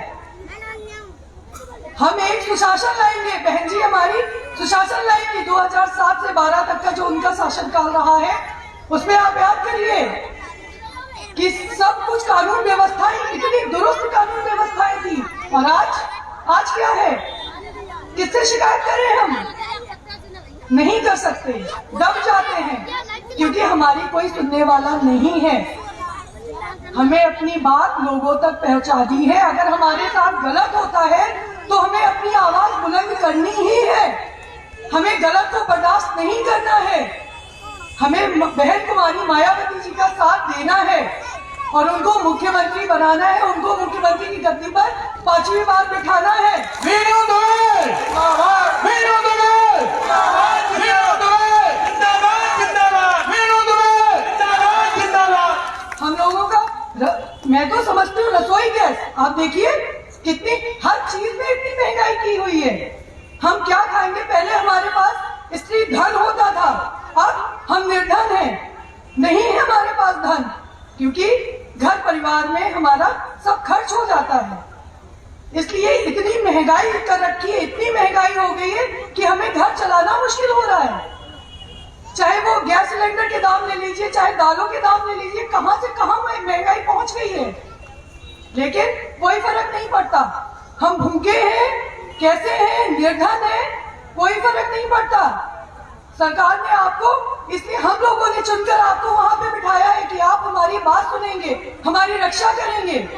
हम एक सुशासन लाएंगे, बहन जी हमारी सुशासन लाएंगे। 2007 से 12 तक का जो उनका शासनकाल रहा है, उसमें आप याद करिए कि सब कुछ कानून व्यवस्थाएं, इतनी दुरुस्त कानून व्यवस्थाएं थी। और आज क्या है? किससे शिकायत करें? हम नहीं कर सकते, दब जाते हैं, क्योंकि हमारी कोई सुनने वाला नहीं है। हमें अपनी बात लोगों तक पहुंचानी है। अगर हमारे साथ गलत होता है तो हमें अपनी आवाज बुलंद करनी ही है। हमें गलत को बर्दाश्त नहीं करना है। हमें बहन कुमारी मायावती जी का साथ देना है और उनको मुख्यमंत्री बनाना है, उनको मुख्यमंत्री की गद्दी पर 5वीं बार बिठाना है। मीनू दुबे जिंदाबाद, मीनू दुबे जिंदाबाद, मीनू दुबे जिंदाबाद, जिंदाबाद, मीनू दुबे जिंदाबाद, जिंदाबाद। हम लोगों का, मैं तो समझती हूँ रसोई गैस, आप देखिए कितनी, हर चीज में इतनी महंगाई की हुई है। हम क्या खाएंगे? पहले हमारे पास स्त्री धन होता था, अब हम निर्धन हैं, नहीं है हमारे पास धन, क्योंकि घर परिवार में हमारा सब खर्च हो जाता है। इसलिए इतनी महंगाई कर रखी है, इतनी महंगाई हो गई है कि हमें घर चलाना मुश्किल हो रहा है। चाहे वो गैस सिलेंडर के दाम ले लीजिए, चाहे दालों के दाम ले लीजिए, कहां से कहां महंगाई पहुंच गई है, लेकिन कोई फर्क नहीं पड़ता। हम भूखे हैं, कैसे हैं, निर्धन है, कोई फर्क नहीं पड़ता। सरकार ने आपको, इसलिए हम लोगों ने चुनकर आपको वहां पे बिठाया है कि आप हमारी बात सुनेंगे, हमारी रक्षा करेंगे।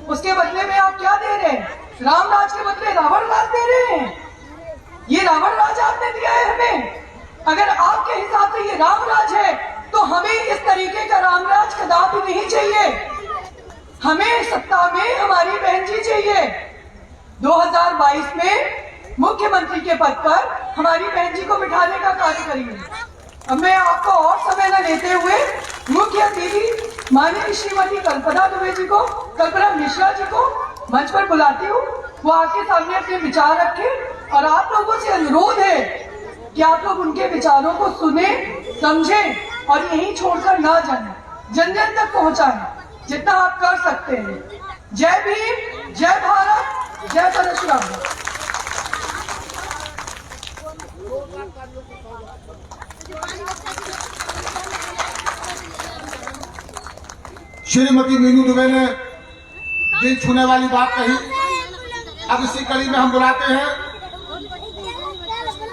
उसके बदले में आप क्या दे रहे हैं? राम राज के बदले रावण राज दे रहे हैं। ये रावण राज आपने दिया है हमें। अगर आपके हिसाब से ये राम राज है तो हमें इस तरीके का राम राज कदापि नहीं चाहिए। हमें सत्ता में हमारी बहन जी चाहिए। 2022 में मुख्यमंत्री के पद पर हमारी बहन जी को बिठाने का कार्य करेंगे। अब मैं आपको और समय न लेते हुए मुख्य अतिथि माननीय श्रीमती कल्पना मिश्रा जी को मंच पर बुलाती हूँ। वो आपके सामने अपने विचार रखें और आप लोगों से अनुरोध है कि आप लोग उनके विचारों को सुने, समझें और यहीं छोड़कर ना जाएं, जन जन तक पहुंचाएं जितना आप कर सकते हैं। जय भीम, जय भारत, जय परशुराम। श्रीमती मीनू दुबे ने दिल छूने वाली बात कही। अब इसी कड़ी में हम बुलाते हैं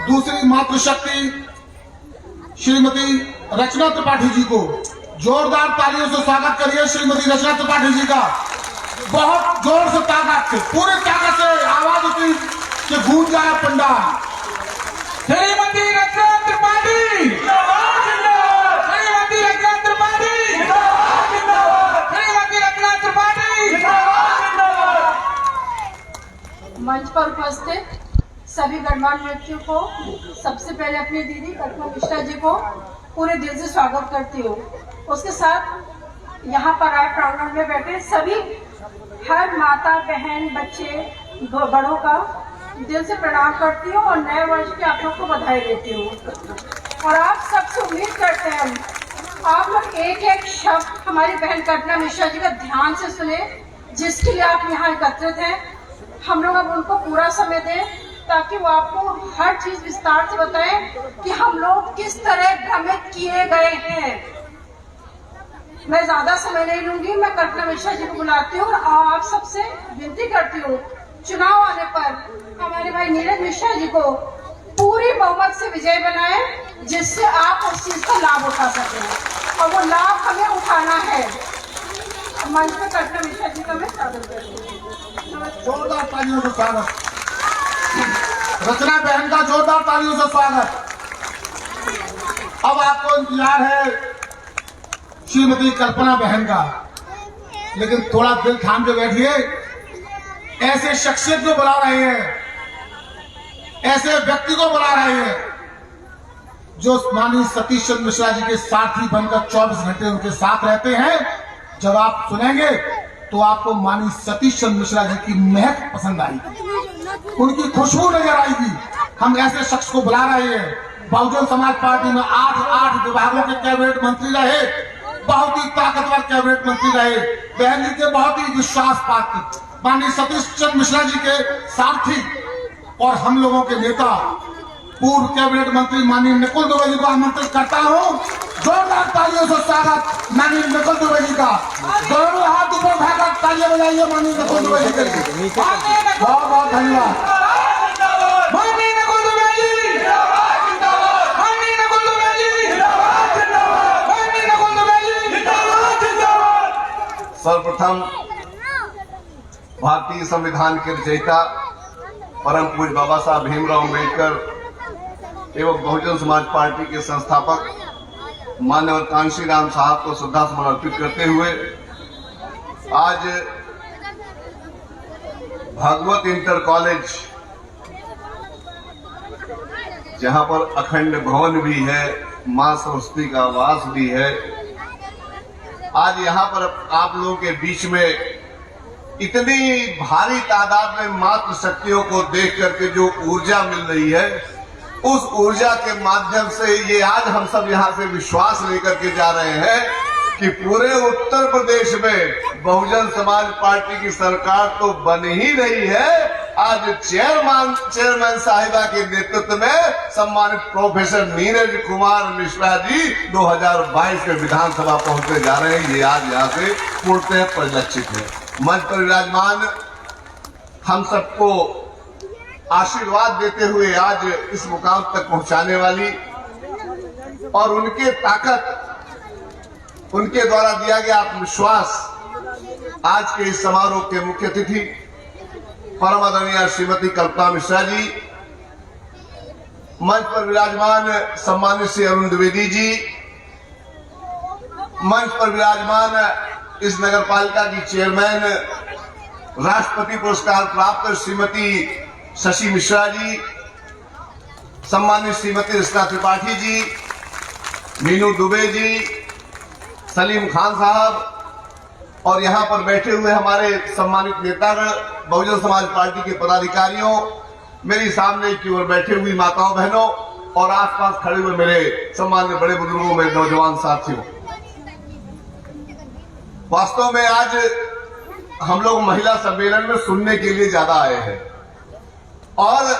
दूसरी मातृशक्ति श्रीमती रचना त्रिपाठी जी को। जोरदार तालियों से स्वागत करिए श्रीमती रचना त्रिपाठी जी का। बहुत जोर से, ताकत से, पूरी ताकत से आवाज उठी कि गूंज जाए पंडाल। श्रीमती रचना त्रिपाठी, श्रीमती रचना त्रिपाठी, श्रीमती रचना त्रिपाठी। मंच पर उपस्थित सभी गणमान्य व्यक्तियों को, सबसे पहले अपनी दीदी कल्पना मिश्रा जी को पूरे दिल से स्वागत करती हूँ। उसके साथ यहाँ पर आए प्रांगण में बैठे सभी हर माता, बहन, बच्चे, बड़ों का दिल से प्रणाम करती हूँ और नए वर्ष की आप लोग को बधाई देती हूँ। और आप सबसे उम्मीद करते हैं आप लोग एक एक शब्द हमारी बहन कल्पना मिश्रा जी का ध्यान से सुने, जिसके लिए आप यहाँ एकत्रित हैं। हम लोग अब उनको पूरा समय दें ताकि वो आपको हर चीज विस्तार से बताएं कि हम लोग किस तरह भ्रमित किए गए हैं। मैं ज्यादा समय नहीं लूंगी, मैं कल्पना मिश्रा जी को बुलाती हूँ और आप सबसे विनती करती हूँ चुनाव आने पर हमारे भाई नीरज मिश्रा जी को पूरी बहुमत से विजय बनाए, जिससे आप उस चीज का लाभ उठा सकें और वो लाभ हमें उठाना है। मंच पर कल्पना मिश्रा जी का मैं स्वागत करती हूँ। जोरदार तालियों से स्वागत। रचना बहन का जोरदार तालियों से स्वागत। अब आपको इंतजार है श्रीमती कल्पना बहन का, लेकिन थोड़ा दिल थाम के बैठिए। ऐसे शख्सियत को बुला रहे हैं, ऐसे व्यक्ति को बुला रहे हैं जो माननीय सतीश चंद्र मिश्रा जी के साथी बनकर 24 घंटे उनके साथ रहते हैं। जब आप सुनेंगे तो आपको माननीय सतीश चंद्र मिश्रा जी की महक पसंद आएगी, उनकी खुशबू नजर आएगी। हम ऐसे शख्स को बुला रहे हैं। बहुजन समाज पार्टी में 8 विभागों के कैबिनेट मंत्री रहे, बहुत ही ताकतवर कैबिनेट मंत्री रहे, बहन जी के बहुत ही विश्वास पात्र माननीय सतीश चंद्र मिश्रा जी के सारथी और हम लोगों के नेता पूर्व कैबिनेट मंत्री माननीय नकुल दुबे जी को आमंत्रित करता हूं। जोरदार तालियों से स्वागत माननीय नकुल दुबे जी का। दोनों हाथ ऊपर उठाकर तालियां बजाइए माननीय नकुल दुबे जी के लिए। बहुत बहुत धन्यवाद। सर्वप्रथम भारतीय संविधान के रचयिता परम पूज्य बाबा साहब भीमराव अम्बेडकर एवं बहुजन समाज पार्टी के संस्थापक माननीय कांशी राम साहब को श्रद्धा सुमन अर्पित करते हुए आज भागवत इंटर कॉलेज, जहां पर अखंड भवन भी है, मां सरस्वती का वास भी है, आज यहाँ पर आप लोगों के बीच में इतनी भारी तादाद में मातृ शक्तियों को देख करके जो ऊर्जा मिल रही है, उस ऊर्जा के माध्यम से ये आज हम सब यहाँ से विश्वास लेकर के जा रहे हैं कि पूरे उत्तर प्रदेश में बहुजन समाज पार्टी की सरकार तो बन ही रही है। आज चेयरमैन साहिबा के नेतृत्व में सम्मानित प्रोफेसर नीरज कुमार मिश्रा जी 2022 में विधानसभा पहुंचने जा रहे हैं। ये आज यहाँ से पूर्णतः परिलक्षित है। मंच पर विराजमान हम सबको आशीर्वाद देते हुए आज इस मुकाम तक पहुंचाने वाली और उनके ताकत, उनके द्वारा दिया गया आत्मविश्वास, आज के इस समारोह के मुख्य अतिथि परम आदरणीय श्रीमती कल्पना मिश्रा जी, मंच पर विराजमान सम्मानित श्री अरुण द्विवेदी जी, मंच पर विराजमान इस नगर पालिका की चेयरमैन राष्ट्रपति पुरस्कार प्राप्त श्रीमती शशि मिश्रा जी, सम्मानित श्रीमती रचना त्रिपाठी जी, मीनू दुबे जी, सलीम खान साहब और यहाँ पर बैठे हुए हमारे सम्मानित नेता बहुजन समाज पार्टी के पदाधिकारियों, मेरी सामने की ओर बैठे हुई माताओं बहनों और आसपास खड़े हुए मेरे सम्मानित बड़े बुजुर्गों, मेरे नौजवान साथियों, वास्तव में आज हम लोग महिला सम्मेलन में सुनने के लिए ज्यादा आए हैं और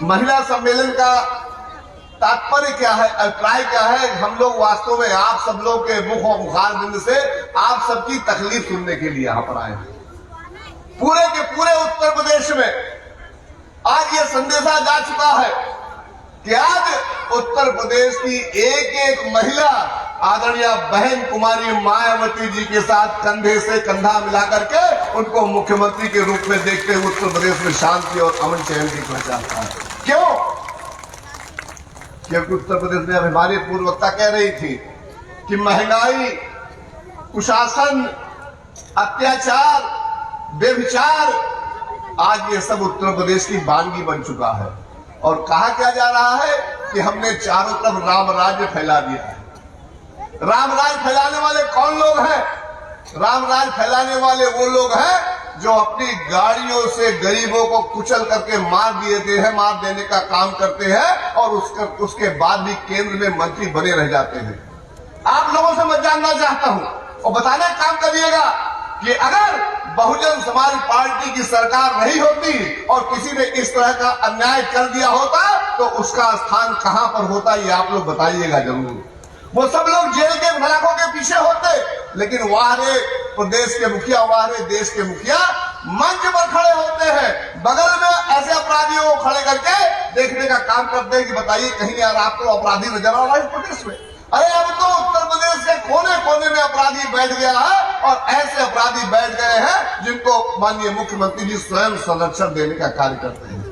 महिला सम्मेलन का तात्पर्य क्या है, अभिप्राय क्या है, हम लोग वास्तव में आप सब लोग के मुख और मुखारबिंद से आप सबकी तकलीफ सुनने के लिए यहां पर आए हैं। पूरे के पूरे उत्तर प्रदेश में आज ये संदेशा जा चुका है कि आज उत्तर प्रदेश की एक एक महिला आदरणीय बहन कुमारी मायावती जी के साथ कंधे से कंधा मिलाकर के उनको मुख्यमंत्री के रूप में देखते हुए उत्तर प्रदेश में शांति और अमन चैन की पहचानता है। क्यों? क्योंकि उत्तर प्रदेश में हमारी पूर्व वक्ता कह रही थी कि महंगाई, कुशासन, अत्याचार, व्यभिचार, आज ये सब उत्तर प्रदेश की वानगी बन चुका है। और कहा क्या जा रहा है कि हमने चारों तरफ राम राज्य फैला दिया है। राम राज फैलाने वाले कौन लोग हैं? राम राज फैलाने वाले वो लोग हैं जो अपनी गाड़ियों से गरीबों को कुचल करके मार देते हैं, मार देने का काम करते हैं और उसके बाद भी केंद्र में मंत्री बने रह जाते हैं। आप लोगों से मैं जानना चाहता हूं और बताने का काम करिएगा कि अगर बहुजन समाज पार्टी की सरकार नहीं होती और किसी ने इस तरह का अन्याय कर दिया होता तो उसका स्थान कहां पर होता, ये आप लोग बताइएगा जरूर। वो सब लोग जेल के सलाखों के पीछे होते, लेकिन वाहरे प्रदेश के मुखिया, वाहरे देश के मुखिया मंच पर खड़े होते हैं, बगल में ऐसे अपराधियों को खड़े करके देखने का काम करते हैं कि बताइए कहीं यार आपको अपराधी नजर आ रहा है इस प्रदेश में। अरे अब तो उत्तर प्रदेश के कोने कोने में अपराधी बैठ गया है और ऐसे अपराधी बैठ गए हैं जिनको माननीय मुख्यमंत्री जी स्वयं संरक्षण देने का कार्य करते हैं।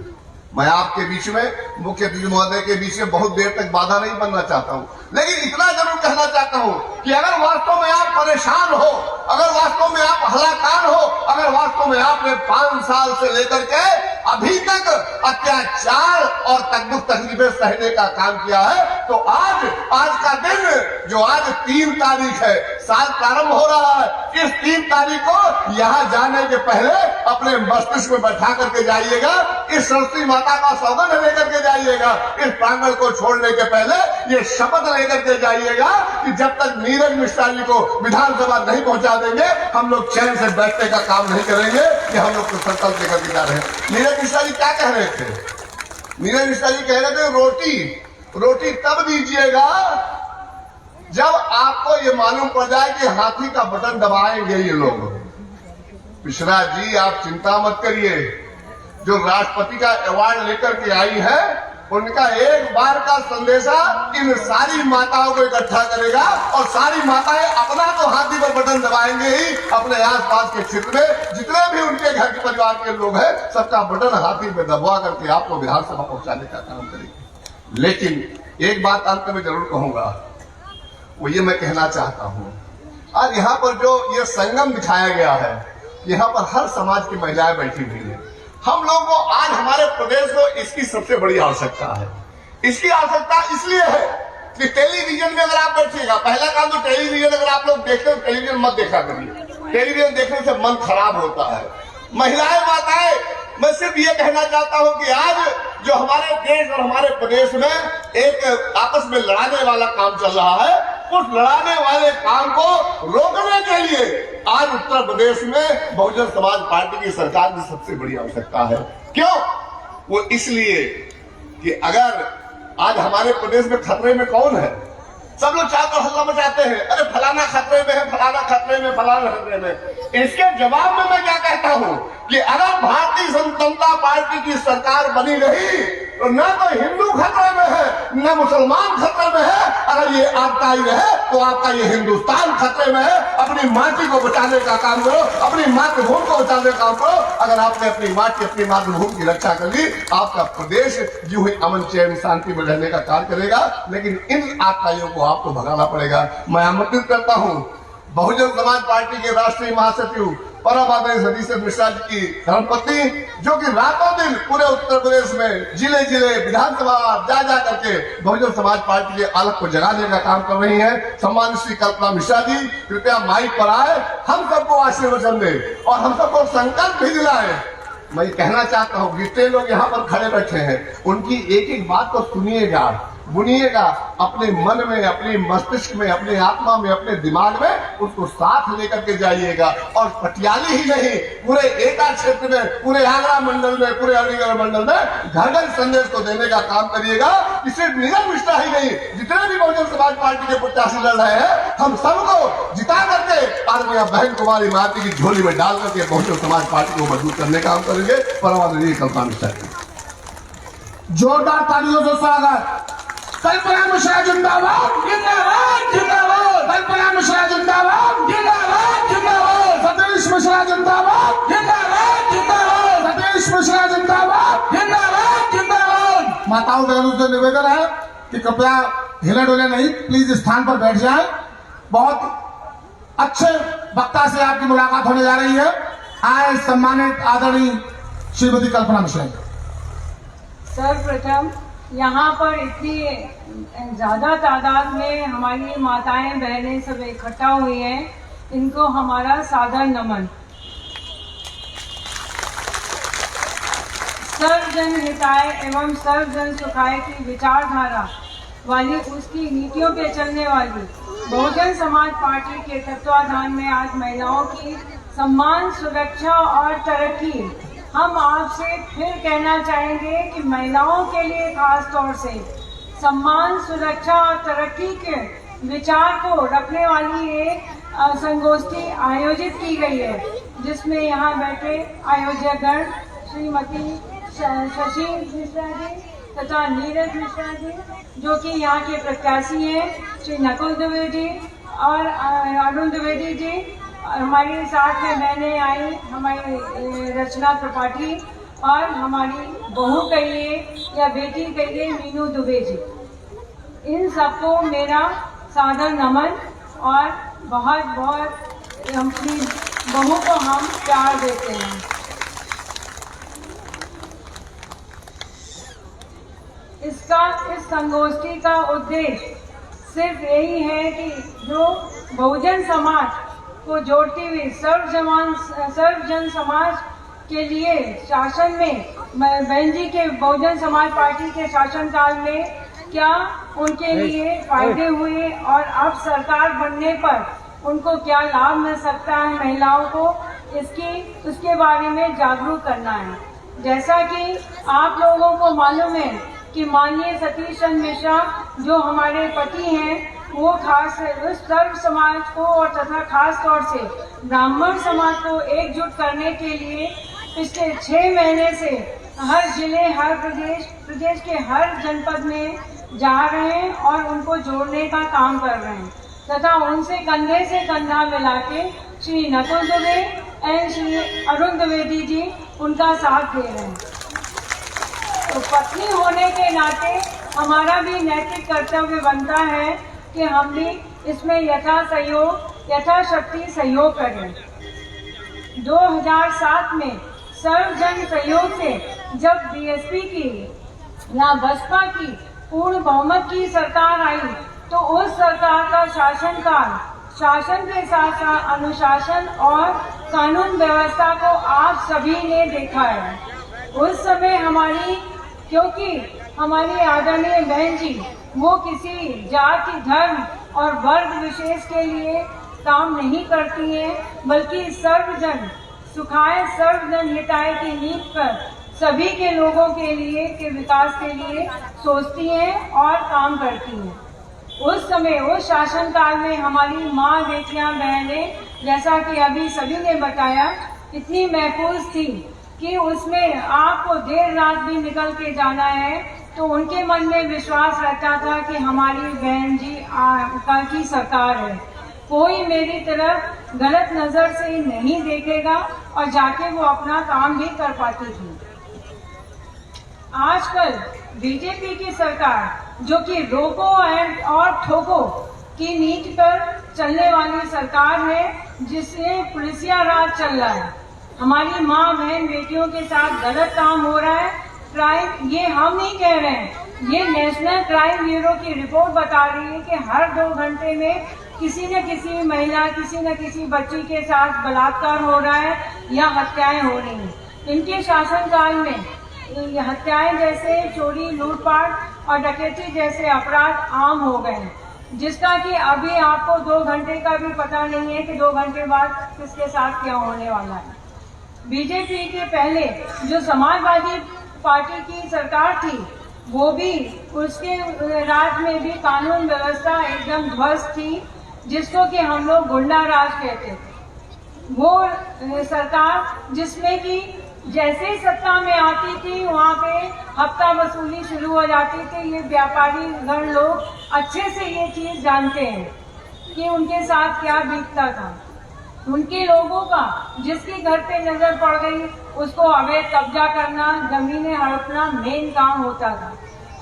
मैं आपके बीच में, मुख्य अतिथि महोदय के बीच में बहुत देर तक बाधा नहीं बनना चाहता हूं, लेकिन इतना जरूर कहना चाहता हूं कि अगर वास्तव में आप परेशान हो, अगर वास्तव में आप हलाकान हो, अगर वास्तव में आपने 5 साल से लेकर के अभी तक अत्याचार और तकलीफें सहने का काम किया है, तो आज का दिन जो आज 3 तारीख है, साल प्रारंभ हो रहा है, इस 3 तारीख को यहां जाने के पहले अपने मस्तिष्क में बैठा करके जाइएगा, इस सरस्वती माता का सौगंध लेकर के जाइएगा, इस प्रांगण को छोड़ने के पहले ये शपथ लेकर के जाइएगा कि जब तक नीरज मिश्रा जी को विधानसभा नहीं पहुंचा देंगे हम लोग चैन से बैठने का काम नहीं करेंगे, कि हम लोग तो संकल्प लेकर के जा रहे हैं। नीरज मिश्रा जी क्या कह रहे थे? नीरज मिश्रा जी कह रहे थे रोटी तब दीजिएगा जब आपको ये मालूम पड़ जाए कि हाथी का बटन दबाएंगे ये लोग। मिश्रा जी आप चिंता मत करिए, जो राष्ट्रपति का अवार्ड लेकर के आई है उनका एक बार का संदेशा इन सारी माताओं को इकट्ठा करेगा और सारी माताएं अपना तो हाथी पर बटन दबाएंगे ही, अपने आसपास के क्षेत्र में जितने भी उनके घर के परिवार के लोग हैं सबका बटन हाथी में दबवा करके आपको विधानसभा पहुंचाने का काम करेंगे। लेकिन एक बात अंत में जरूर कहूंगा, वो ये मैं कहना चाहता हूं, आज यहाँ पर जो ये संगम दिखाया गया है, यहाँ पर हर समाज की महिलाएं बैठी हुई है। हम लोग को आज हमारे प्रदेश को इसकी सबसे बड़ी आवश्यकता है। इसकी आवश्यकता इसलिए है कि टेलीविजन में अगर आप बैठिएगा, पहला काम तो टेलीविजन अगर आप लोग देखते हो, टेलीविजन मत देखा करिए, टेलीविजन देखने से मन खराब होता है। महिलाएं, माताएं, मैं सिर्फ ये कहना चाहता हूं कि आज जो हमारे देश और हमारे प्रदेश में एक आपस में लड़ाने वाला काम चल रहा है, उस लड़ाने वाले काम को रोकने के लिए आज उत्तर प्रदेश में बहुजन समाज पार्टी की सरकार की सबसे बड़ी आवश्यकता है। क्यों? वो इसलिए कि अगर आज हमारे प्रदेश में खतरे में कौन है? सब लोग चाहकर हल्ला मचाते हैं, अरे फलाना खतरे में है, फलाना खतरे में, फलाना खतरे में। इसके जवाब में मैं क्या कहता हूं कि अगर भारतीय जनता पार्टी की सरकार बनी रही तो न तो हिंदू खतरे में है, न मुसलमान खतरे में है। अगर ये आपका ही रहे तो आपका ये हिंदुस्तान खतरे में है। अपनी माटी को बचाने का काम करो, अपनी मातृभूमि को बचाने का काम करो। अगर आपने अपनी माटी, अपनी मातृभूमि की रक्षा कर ली, आपका प्रदेश यूं ही अमन चैन शांति में रहने का कार्य करेगा। लेकिन इन आतंकियों को आपको भगाना पड़ेगा। मैं आमंत्रित करता हूं बहुजन समाज पार्टी के राष्ट्रीय महासचिव परम आदरणीय सतीश मिश्रा जी की धर्मपत्नी, जो कि रातों दिन पूरे उत्तर प्रदेश में जिले जिले विधानसभा जा करके बहुजन समाज पार्टी के अलग को जगाने का काम कर रही है। सम्मानित श्री कल्पना मिश्रा जी, कृपया माइक पर आए, हम सबको आशीर्वचन दे और हम सबको संकल्प भी दिलाए। मैं कहना चाहता हूँ, जितने लोग यहाँ पर खड़े बैठे हैं, उनकी एक एक बात को सुनिएगा, बुनिएगा, अपने मन में, अपने मस्तिष्क में, अपने आत्मा में, अपने दिमाग में उसको साथ लेकर के जाइएगा। और पटियाली ही नहीं, पूरे एटा क्षेत्र में, पूरे आगरा मंडल में, पूरे अलीगढ़ मंडल में घर घर संदेश को देने का काम करिएगा। इससे नीरज मिश्रा ही नहीं, जितने भी बहुजन समाज पार्टी के प्रत्याशी लड़ रहे हैं, हम सबको जिता करके आदरणीय बहन कुमारी माती की झोली में डाल करके बहुजन समाज पार्टी को मजबूत करने का काम करेंगे। परम आदरणीय कल्पना मिश्रा जी, जोरदार तालियों से स्वागत। कल्पना मिश्रा जिंदाबाद, जिंदाबाद, जिंदाबाद। कल्पना मिश्रा जिंदाबाद, जिंदाबाद, जिंदाबाद। सतीश मिश्रा जिंदाबाद, जिंदाबाद, जिंदाबाद। सतीश मिश्रा जिंदाबाद, जिंदाबाद, जिंदाबाद। माताओं बहनों से निवेदन है कि कृपया हिले डुले नहीं, प्लीज स्थान पर बैठ जाए। बहुत अच्छे वक्ता से आपकी मुलाकात होने जा रही है। आए सम्मानित आदरणीय श्रीमती कल्पना मिश्रा जी। सर्वप्रथम यहाँ पर इतनी ज़्यादा तादाद में हमारी माताएं बहनें सब इकट्ठा हुई हैं, इनको हमारा सादर नमन। सर्वजन हिताय एवं सर्वजन सुखाय की विचारधारा वाली, उसकी नीतियों पे चलने वाली बहुजन समाज पार्टी के तत्वाधान में आज महिलाओं की सम्मान, सुरक्षा और तरक्की, हम आपसे फिर कहना चाहेंगे कि महिलाओं के लिए खास तौर से सम्मान, सुरक्षा और तरक्की के विचार को रखने वाली एक संगोष्ठी आयोजित की गई है, जिसमें यहाँ बैठे आयोजकगण श्रीमती शशि मिश्रा जी तथा नीरज मिश्रा जी, जो कि यहाँ के प्रत्याशी हैं, श्री नकुल द्विवेदी और अरुण द्विवेदी जी। हमारे साथ में बहनें आई, हमारी रचना त्रिपाठी और हमारी बहू कहिए या बेटी कहिए मीनू दुबे जी। इन सबको मेरा सादर नमन और बहुत बहुत अपनी बहू को हम प्यार देते हैं। इस संगोष्ठी का उद्देश्य सिर्फ यही है कि जो बहुजन समाज को जोड़ती हुई सर्वजन समाज के लिए शासन में, बहन जी के बहुजन समाज पार्टी के शासनकाल में क्या उनके लिए फायदे हुए और अब सरकार बनने पर उनको क्या लाभ मिल सकता है महिलाओं को, उसके बारे में जागरूक करना है। जैसा कि आप लोगों को मालूम है कि माननीय सतीश चंद्र मिश्रा जो हमारे पति हैं, वो खास उस सर्व समाज को और तथा खास तौर से ब्राह्मण समाज को एकजुट करने के लिए पिछले 6 महीने से हर जिले, हर प्रदेश के हर जनपद में जा रहे हैं और उनको जोड़ने का काम कर रहे हैं तथा उनसे कंधे से कंधा मिला के श्री नकुल दुबे एंड श्री अरुण द्विवेदी जी उनका साथ दे रहे हैं। तो पत्नी होने के नाते हमारा भी नैतिक कर्तव्य बनता है कि हम भी इसमें यथाशक्ति सहयोग करें। 2007 में सर्वजन सहयोग से जब बीएसपी की या बसपा की पूर्ण बहुमत की सरकार आई, तो उस सरकार का शासनकाल, शासन के साथ साथ अनुशासन और कानून व्यवस्था को आप सभी ने देखा है। उस समय क्योंकि हमारी आदरणीय बहन जी वो किसी जाति, धर्म और वर्ग विशेष के लिए काम नहीं करती हैं, बल्कि सर्वजन सुखाय सर्वजन हिताय की नींव पर सभी के लोगों के लिए के विकास के लिए सोचती हैं और काम करती हैं। उस समय उस शासनकाल में हमारी माँ, बेटियां, बहनें, जैसा कि अभी सभी ने बताया, इतनी महफूज थी कि उसमें आपको देर रात भी निकल के जाना है तो उनके मन में विश्वास रहता था कि हमारी बहन जी कल की सरकार है, कोई मेरी तरफ गलत नजर से नहीं देखेगा, और जाके वो अपना काम भी कर पाती थी। आजकल बीजेपी की सरकार, जो कि रोको और ठोको की नीति पर चलने वाली सरकार है, जिससे पुलिसिया राज चल रहा है, हमारी माँ बहन बेटियों के साथ गलत काम हो रहा है। क्राइम, ये हम नहीं कह रहे हैं, ये नेशनल क्राइम ब्यूरो की रिपोर्ट बता रही है कि हर 2 घंटे में किसी न किसी महिला, किसी न किसी बच्ची के साथ बलात्कार हो रहा है या हत्याएं हो रही हैं। इनके शासनकाल में ये हत्याएं जैसे चोरी, लूटपाट और डकैती जैसे अपराध आम हो गए हैं, जिसका कि अभी आपको 2 घंटे का भी पता नहीं है कि 2 घंटे बाद किसके साथ क्या होने वाला है। बीजेपी के पहले जो समाजवादी पार्टी की सरकार थी, वो भी उसके राज में भी कानून व्यवस्था एकदम ध्वस्त थी, जिसको कि हम लोग गुंडा राज कहते थे। वो सरकार जिसमें कि जैसे ही सत्ता में आती थी वहाँ पे हफ्ता वसूली शुरू हो जाती थी। ये व्यापारी गण लोग अच्छे से ये चीज जानते हैं कि उनके साथ क्या बीतता था। उनके लोगों का जिसके घर पे नजर पड़ गई उसको अवैध कब्जा करना, जमीनें हड़पना मेन काम होता था।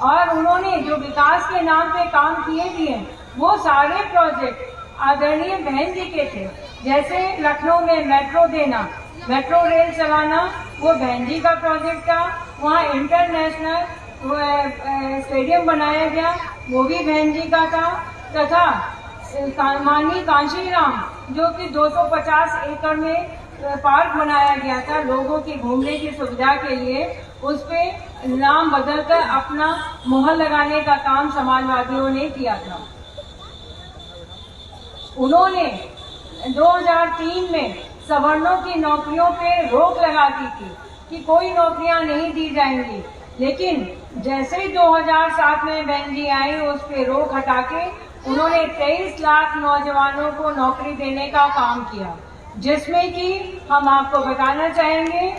और उन्होंने जो विकास के नाम पे काम किए भी हैं, वो सारे प्रोजेक्ट आदरणीय बहन जी के थे। जैसे लखनऊ में मेट्रो देना, मेट्रो रेल चलाना, वो बहन जी का प्रोजेक्ट था। वहाँ इंटरनेशनल स्टेडियम बनाया गया, वो भी बहन जी का था। तथा माननीय कांशीराम, जो कि 250 एकड़ में पार्क बनाया गया था लोगों की घूमने की सुविधा के लिए, उस पे नाम बदलकर अपना मोहर लगाने का काम समाजवादियों ने किया था। उन्होंने 2003 में सवर्णों की नौकरियों पे रोक लगा दी थी कि कोई नौकरियां नहीं दी जाएंगी, लेकिन जैसे ही 2007 में बहन जी आई, उस पे रोक हटा के उन्होंने 23 लाख नौजवानों को नौकरी देने का काम किया, जिसमें कि हम आपको बताना चाहेंगे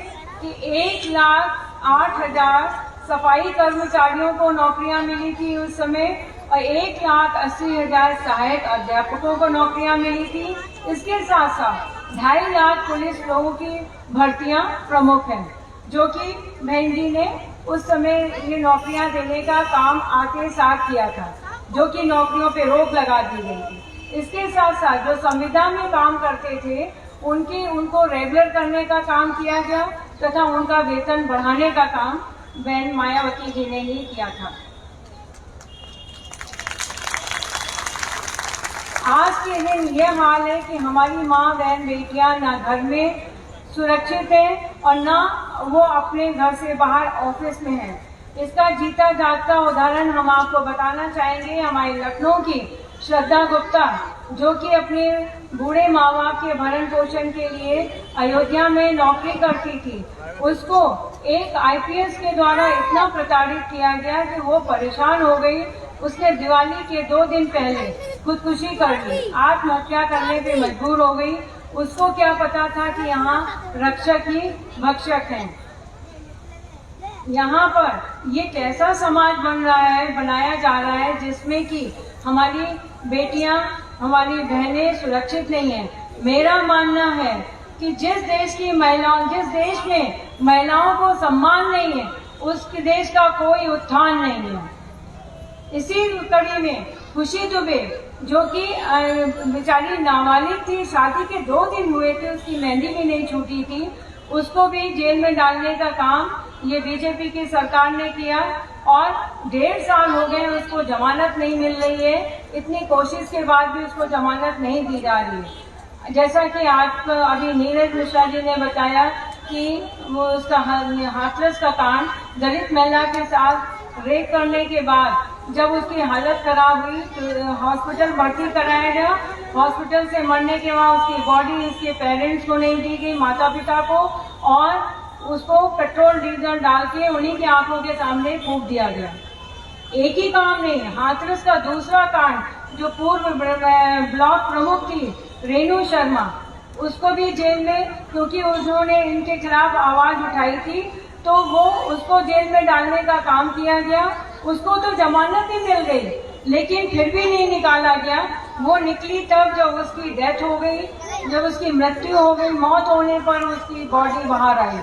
कि 1,08,000 सफाई कर्मचारियों को नौकरियां मिली थी उस समय, और 1,80,000 सहायक अध्यापकों को नौकरियां मिली थी। इसके साथ साथ 2.5 लाख पुलिस लोगों की भर्तियां प्रमुख हैं, जो कि बहन जी ने उस समय ये नौकरियां देने का काम आके साथ किया था, जो कि नौकरियों पे रोक लगा दी गई थी। इसके साथ साथ जो संविदा में काम करते थे उनको रेगुलर करने का काम किया गया, तथा उनका वेतन बढ़ाने का काम बहन मायावती जी ने ही किया था। आज के दिन ये हाल है कि हमारी माँ बहन बेटियां ना घर में सुरक्षित हैं और ना वो अपने घर से बाहर ऑफिस में हैं। इसका जीता जागता उदाहरण हम आपको बताना चाहेंगे। हमारे लखनऊ की श्रद्धा गुप्ता, जो कि अपने बूढ़े माँ बाप के भरण पोषण के लिए अयोध्या में नौकरी करती थी, उसको एक आईपीएस के द्वारा इतना प्रताड़ित किया गया कि वो परेशान हो गई। उसने दिवाली के 2 दिन पहले खुदकुशी कर ली, आत्महत्या करने पे मजबूर हो गई। उसको क्या पता था कि यहाँ रक्षक ही भक्षक हैं। यहाँ पर ये कैसा समाज बनाया जा रहा है जिसमें कि हमारी बेटियां, हमारी बहनें सुरक्षित नहीं हैं। मेरा मानना है कि जिस देश में महिलाओं को सम्मान नहीं है, उस देश का कोई उत्थान नहीं है। इसी कड़ी में खुशी दुबे, जो कि बेचारी नाबालिग थी, शादी के 2 दिन हुए थे, उसकी मेहंदी भी नहीं छूटी थी, उसको भी जेल में डालने का काम ये बीजेपी की सरकार ने किया, और 1.5 साल हो गए उसको जमानत नहीं मिल रही है। इतनी कोशिश के बाद भी उसको जमानत नहीं दी जा रही है। जैसा कि आप अभी नीरज मिश्रा जी ने बताया कि वो उसका हाथरस का कांड, दलित महिला के साथ रेप करने के बाद जब उसकी हालत खराब हुई तो हॉस्पिटल भर्ती कराया गया। हॉस्पिटल से मरने के बाद उसकी बॉडी उसके पेरेंट्स को नहीं दी गई, माता पिता को, और उसको पेट्रोल डीजल डाल के उन्हीं की आंखों के सामने फूंक दिया गया। एक ही काम नहीं, हाथरस का दूसरा कांड, जो पूर्व ब्लॉक प्रमुख थी रेणु शर्मा, उसको भी जेल में, क्योंकि उन्होंने इनके खिलाफ आवाज उठाई थी, तो वो उसको जेल में डालने का काम किया गया। उसको तो जमानत ही मिल गई, लेकिन फिर भी नहीं निकाला गया। वो निकली तब जब उसकी डेथ हो गई, जब उसकी मृत्यु हो गई, मौत होने पर उसकी बॉडी बाहर आई।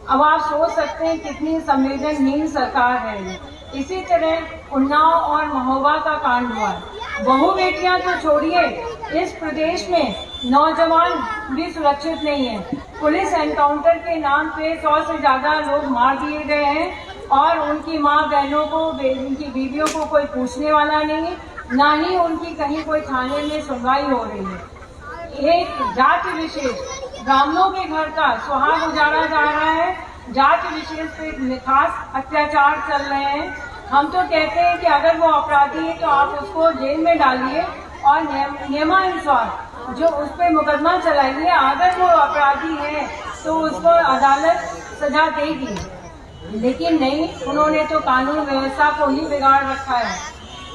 अब आप सोच सकते हैं कितनी संवेदनहीन सरकार है। इसी तरह उन्नाव और महोबा का कांड हुआ। बहु बेटियां तो छोड़िए, इस प्रदेश में नौजवान भी सुरक्षित नहीं है। पुलिस एनकाउंटर के नाम पे 100 से ज्यादा लोग मार दिए गए हैं और उनकी माँ बहनों को, उनकी बीवियों को कोई पूछने वाला नहीं, ना ही उनकी कहीं कोई थाने में सुनवाई हो रही है। एक जाति विशेष ब्राह्मणों के घर का सुहाग उजाड़ा जा रहा है। जाति विशेष पे खास अत्याचार चल रहे हैं। हम तो कहते हैं कि अगर वो अपराधी है तो आप उसको जेल में डालिए और नियमानुसार जो उस पर मुकदमा चलाइए। अगर वो अपराधी है तो उसको अदालत सजा देगी, लेकिन नहीं, उन्होंने तो कानून व्यवस्था को ही बिगाड़ रखा है।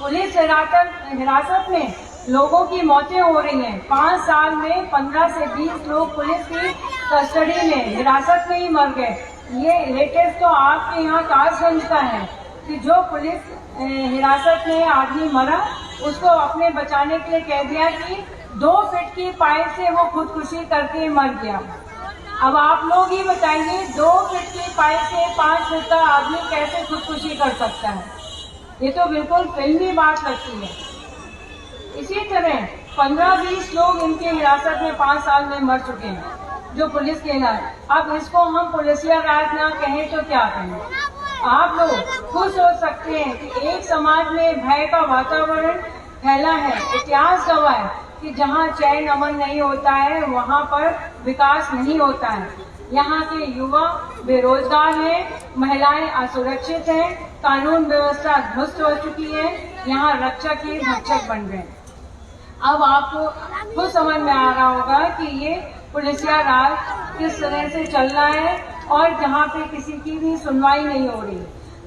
पुलिस हिरासत में लोगों की मौतें हो रही हैं। 5 साल में 15 से 20 लोग पुलिस की कस्टडी में, हिरासत में ही मर गए। ये लेटेस्ट तो आपके यहाँ कासगंज का है कि जो पुलिस हिरासत में आदमी मरा, उसको अपने बचाने के लिए कह दिया कि 2 फीट की पाइप से वो खुदकुशी करके मर गया। अब आप लोग ही बताइए, 2 फीट की पाइप से 5 फीट का आदमी कैसे खुदकुशी कर सकता है? ये तो बिल्कुल फिल्मी बात लगती है। इसी तरह 15-20 लोग इनके हिरासत में 5 साल में मर चुके हैं, जो पुलिस के नाम। अब इसको हम पुलिसिया राज ना कहें तो क्या कहें? आप लोग खुद सोच सकते हैं कि एक समाज में भय का वातावरण फैला है। इतिहास गवाह है कि जहाँ चैन अमन नहीं होता है, वहाँ पर विकास नहीं होता है। यहाँ के युवा बेरोजगार हैं, महिलाएं असुरक्षित हैं, कानून व्यवस्था ध्वस्त हो चुकी है, यहाँ रक्षक ही भक्षक बन गए। अब आपको खुद समझ में आ रहा होगा कि ये पुलिसिया राज किस तरह से चल रहा है और जहाँ पे किसी की भी सुनवाई नहीं हो रही।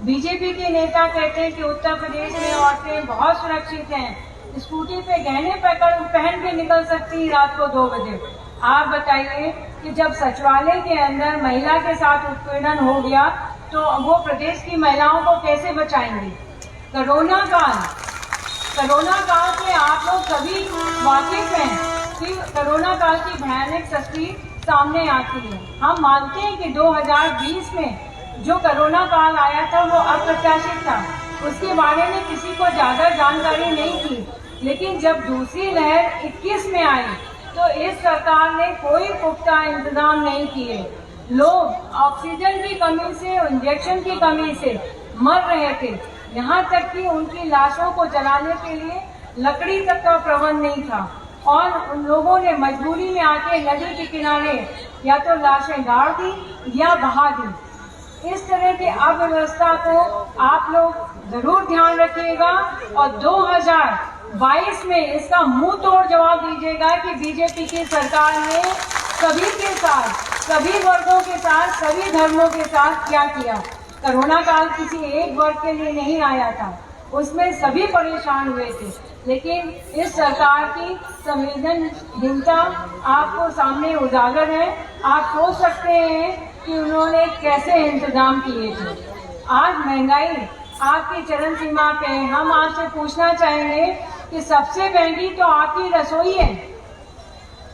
बीजेपी के नेता कहते हैं कि उत्तर प्रदेश में औरतें बहुत सुरक्षित हैं, स्कूटी पे गहने पहन के निकल सकती रात को 2 बजे। आप बताइए कि जब सचिवालय के अंदर महिला के साथ उत्पीड़न हो गया तो वो प्रदेश की महिलाओं को कैसे बचाएंगे? कोरोना काल से आप लोग सभी वाकिफ हैं कि कोरोना काल की भयानक तस्वीर सामने आती है। हम मानते हैं कि 2020 में जो कोरोना काल आया था वो अप्रत्याशित था, उसके बारे में किसी को ज्यादा जानकारी नहीं थी। लेकिन जब दूसरी लहर 21 में आई तो इस सरकार ने कोई पुख्ता इंतजाम नहीं किए। लोग ऑक्सीजन की कमी से, इंजेक्शन की कमी से मर रहे थे। यहाँ तक कि उनकी लाशों को जलाने के लिए लकड़ी तक का प्रबंध नहीं था और उन लोगों ने मजबूरी में आके नदी के किनारे या तो लाशें गाड़ दी या बहा दी। इस तरह की अव्यवस्था को आप लोग जरूर ध्यान रखिएगा और 2022 में इसका मुंह तोड़ जवाब दीजिएगा कि बीजेपी की सरकार ने सभी के साथ, सभी वर्गों के साथ, सभी धर्मों के साथ क्या किया। कोरोना काल किसी एक वर्ग के लिए नहीं आया था, उसमें सभी परेशान हुए थे। लेकिन इस सरकार की संवेदनहीनता आपको सामने उजागर है। आप सोच सकते हैं कि उन्होंने कैसे इंतजाम किए थे। आज महंगाई आपकी चरम सीमा पे है। हम आपसे पूछना चाहेंगे कि सबसे महंगी तो आपकी रसोई है,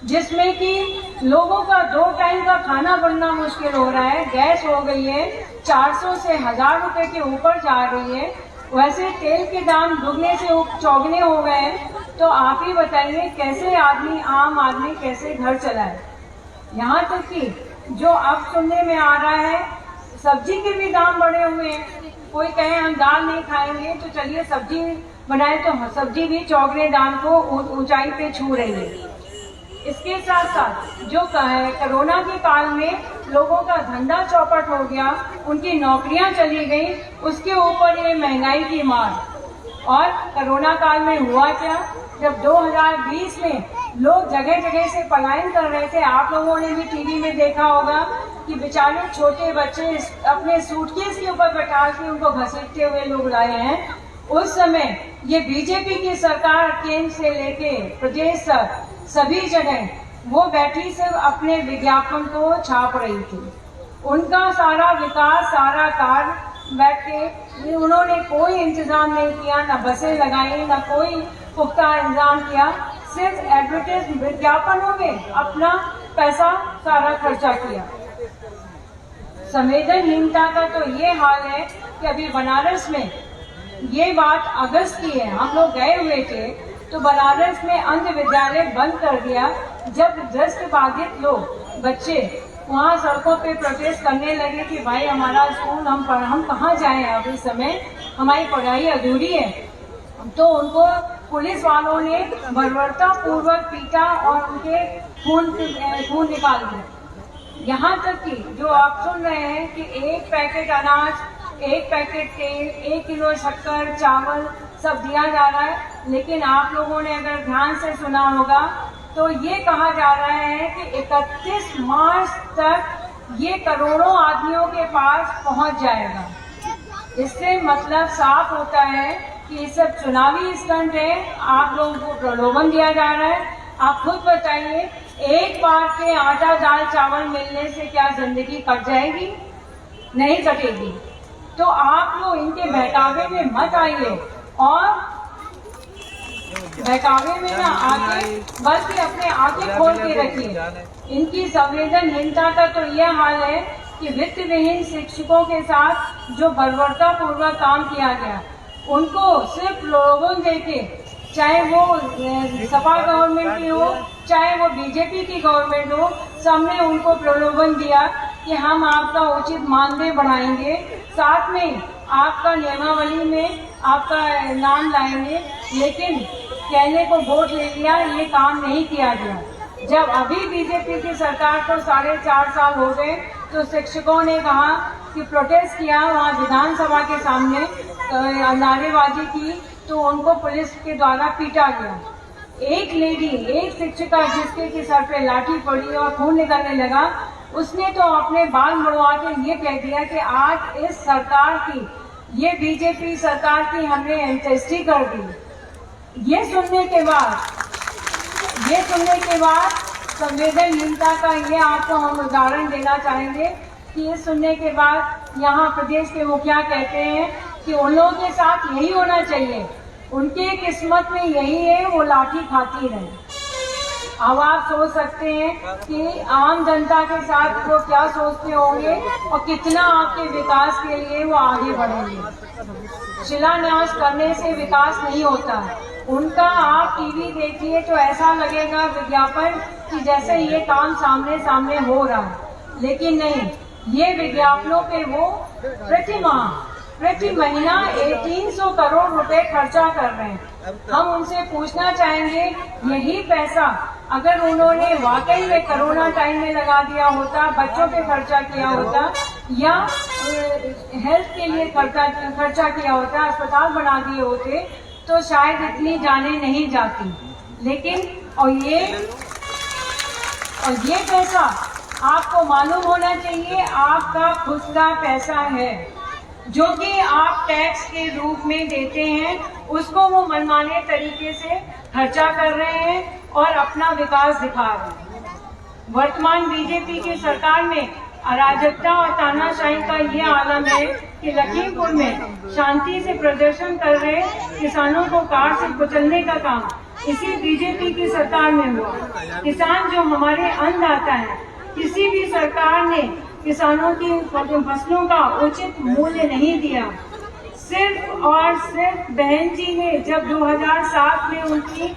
जिसमें कि लोगों का 2 टाइम का खाना बनना मुश्किल हो रहा है। गैस हो गई है 400 से 1000 रुपए के ऊपर जा रही है। वैसे तेल के दाम दुगने से चौगने हो गए हैं। तो आप ही बताइए कैसे आम आदमी कैसे घर चलाए। यहाँ तक कि जो अब सुनने में आ रहा है, सब्जी के भी दाम बढ़े हुए हैं। कोई कहे हम दाल नहीं खाएंगे तो चलिए सब्जी बनाए, तो सब्जी भी चौगने दाम को ऊंचाई पे छू रही है। इसके साथ साथ जो कोरोना के काल में लोगों का धंधा चौपट हो गया, उनकी नौकरियां चली गई, उसके ऊपर ये महंगाई की मार। और कोरोना काल में हुआ क्या, जब 2020 में लोग जगह जगह से पलायन कर रहे थे, आप लोगों ने भी टीवी में देखा होगा कि बेचारे छोटे बच्चे अपने सूटकेस के ऊपर बैठा के उनको घसीटते हुए लोग लाए हैं। उस समय ये बीजेपी की सरकार केंद्र से लेके प्रदेश तक सभी जगह वो बैठी सिर्फ अपने विज्ञापन को छाप रही थी। उनका सारा विकास, सारा कार्य बैठ के उन्होंने कोई इंतजाम नहीं किया, ना बसें लगाई, ना कोई पुख्ता इंतजाम किया, सिर्फ एडवर्टाइज विज्ञापनों में अपना पैसा सारा खर्चा किया। संवेदनहीनता का तो ये हाल है कि अभी बनारस में ये बात अगस्त की है, हम लोग गए हुए थे तो बनारस में अंध विद्यालय बंद कर दिया जब दृष्टि बाधित लोग बच्चे वहाँ सड़कों पे प्रोटेस्ट करने लगे कि भाई हमारा स्कूल हम कहाँ जाएं, अब इस समय हमारी पढ़ाई अधूरी है। तो उनको पुलिस वालों ने बर्बरता पूर्वक पीटा और उनके खून निकाल दिया। यहाँ तक कि जो आप सुन रहे हैं कि 1 पैकेट अनाज, 1 पैकेट तेल, 1 किलो शक्कर, चावल सब दिया जा रहा है, लेकिन आप लोगों ने अगर ध्यान से सुना होगा तो ये कहा जा रहा है कि 31 मार्च तक ये करोड़ों आदमियों के पास पहुंच जाएगा। इससे मतलब साफ होता है कि ये सब चुनावी स्टंट है, आप लोगों को प्रलोभन दिया जा रहा है। आप खुद बताइए, एक बार के आटा दाल चावल मिलने से क्या जिंदगी कट जाएगी? नहीं कटेगी। तो आप लोग इनके बहकावे में मत आइए और बहकावे में ना आके बल्कि अपने आंखें खोल के रखिए। इनकी संवेदनहीनता का तो यह हाल है कि वित्त विहीन शिक्षकों के साथ जो बर्बरता पूर्वक काम किया गया, उनको सिर्फ प्रलोभन देके, चाहे वो सपा गवर्नमेंट की हो चाहे वो बीजेपी की गवर्नमेंट हो, सबने उनको प्रलोभन दिया कि हम आपका उचित मानदेय बढ़ाएंगे, साथ में आपका नियमावली में आपका नाम लाएंगे, लेकिन कहने को वोट ले लिया, ये काम नहीं किया गया। जब अभी बीजेपी की सरकार को 4.5 साल हो गए तो शिक्षकों ने कहा कि प्रोटेस्ट किया, वहाँ विधानसभा के सामने नारेबाजी की, तो उनको पुलिस के द्वारा पीटा गया। एक लेडी, एक शिक्षिका जिसके के सर पे लाठी पड़ी और खून निकलने लगा, उसने तो अपने बाल मुड़वा के ये कह दिया कि आज इस सरकार की, ये बीजेपी सरकार की हमने एंटेस्टी कर दी। ये सुनने के बाद संवेदनहीनता का ये आपको हम उदाहरण देना चाहेंगे कि ये सुनने के बाद यहाँ प्रदेश के मुखिया कहते हैं कि उन लोगों के साथ यही होना चाहिए, उनके किस्मत में यही है, वो लाठी खाती रहे। अब आप सोच सकते हैं कि आम जनता के साथ वो क्या सोचते होंगे और कितना आपके विकास के लिए वो आगे बढ़ेंगे। शिलान्यास करने से विकास नहीं होता। उनका आप टीवी देखिए तो ऐसा लगेगा विज्ञापन कि जैसे ये काम सामने सामने हो रहा है, लेकिन नहीं, ये विज्ञापनों पे वो प्रति महीना 300 करोड़ रुपए खर्चा कर रहे हैं। हम उनसे पूछना चाहेंगे, यही पैसा अगर उन्होंने वाकई में कोरोना टाइम में लगा दिया होता, बच्चों पे खर्चा किया होता या हेल्थ के लिए खर्चा किया होता, अस्पताल बना दिए होते, तो शायद इतनी जाने नहीं जाती। लेकिन और ये पैसा आपको मालूम होना चाहिए, आपका खुद का पैसा है जो कि आप टैक्स के रूप में देते हैं, उसको वो मनमाने तरीके से खर्चा कर रहे हैं और अपना विकास दिखा रहे हैं। वर्तमान बीजेपी की सरकार में अराजकता और तानाशाही का ये आलम है कि लखीमपुर में शांति से प्रदर्शन कर रहे किसानों को कार से कुचलने का काम इसी बीजेपी की सरकार में हुआ। किसान जो हमारे अन्नदाता है, किसी भी सरकार ने किसानों की फसलों का उचित मूल्य नहीं दिया। सिर्फ और सिर्फ बहन जी ने जब 2007 में उनकी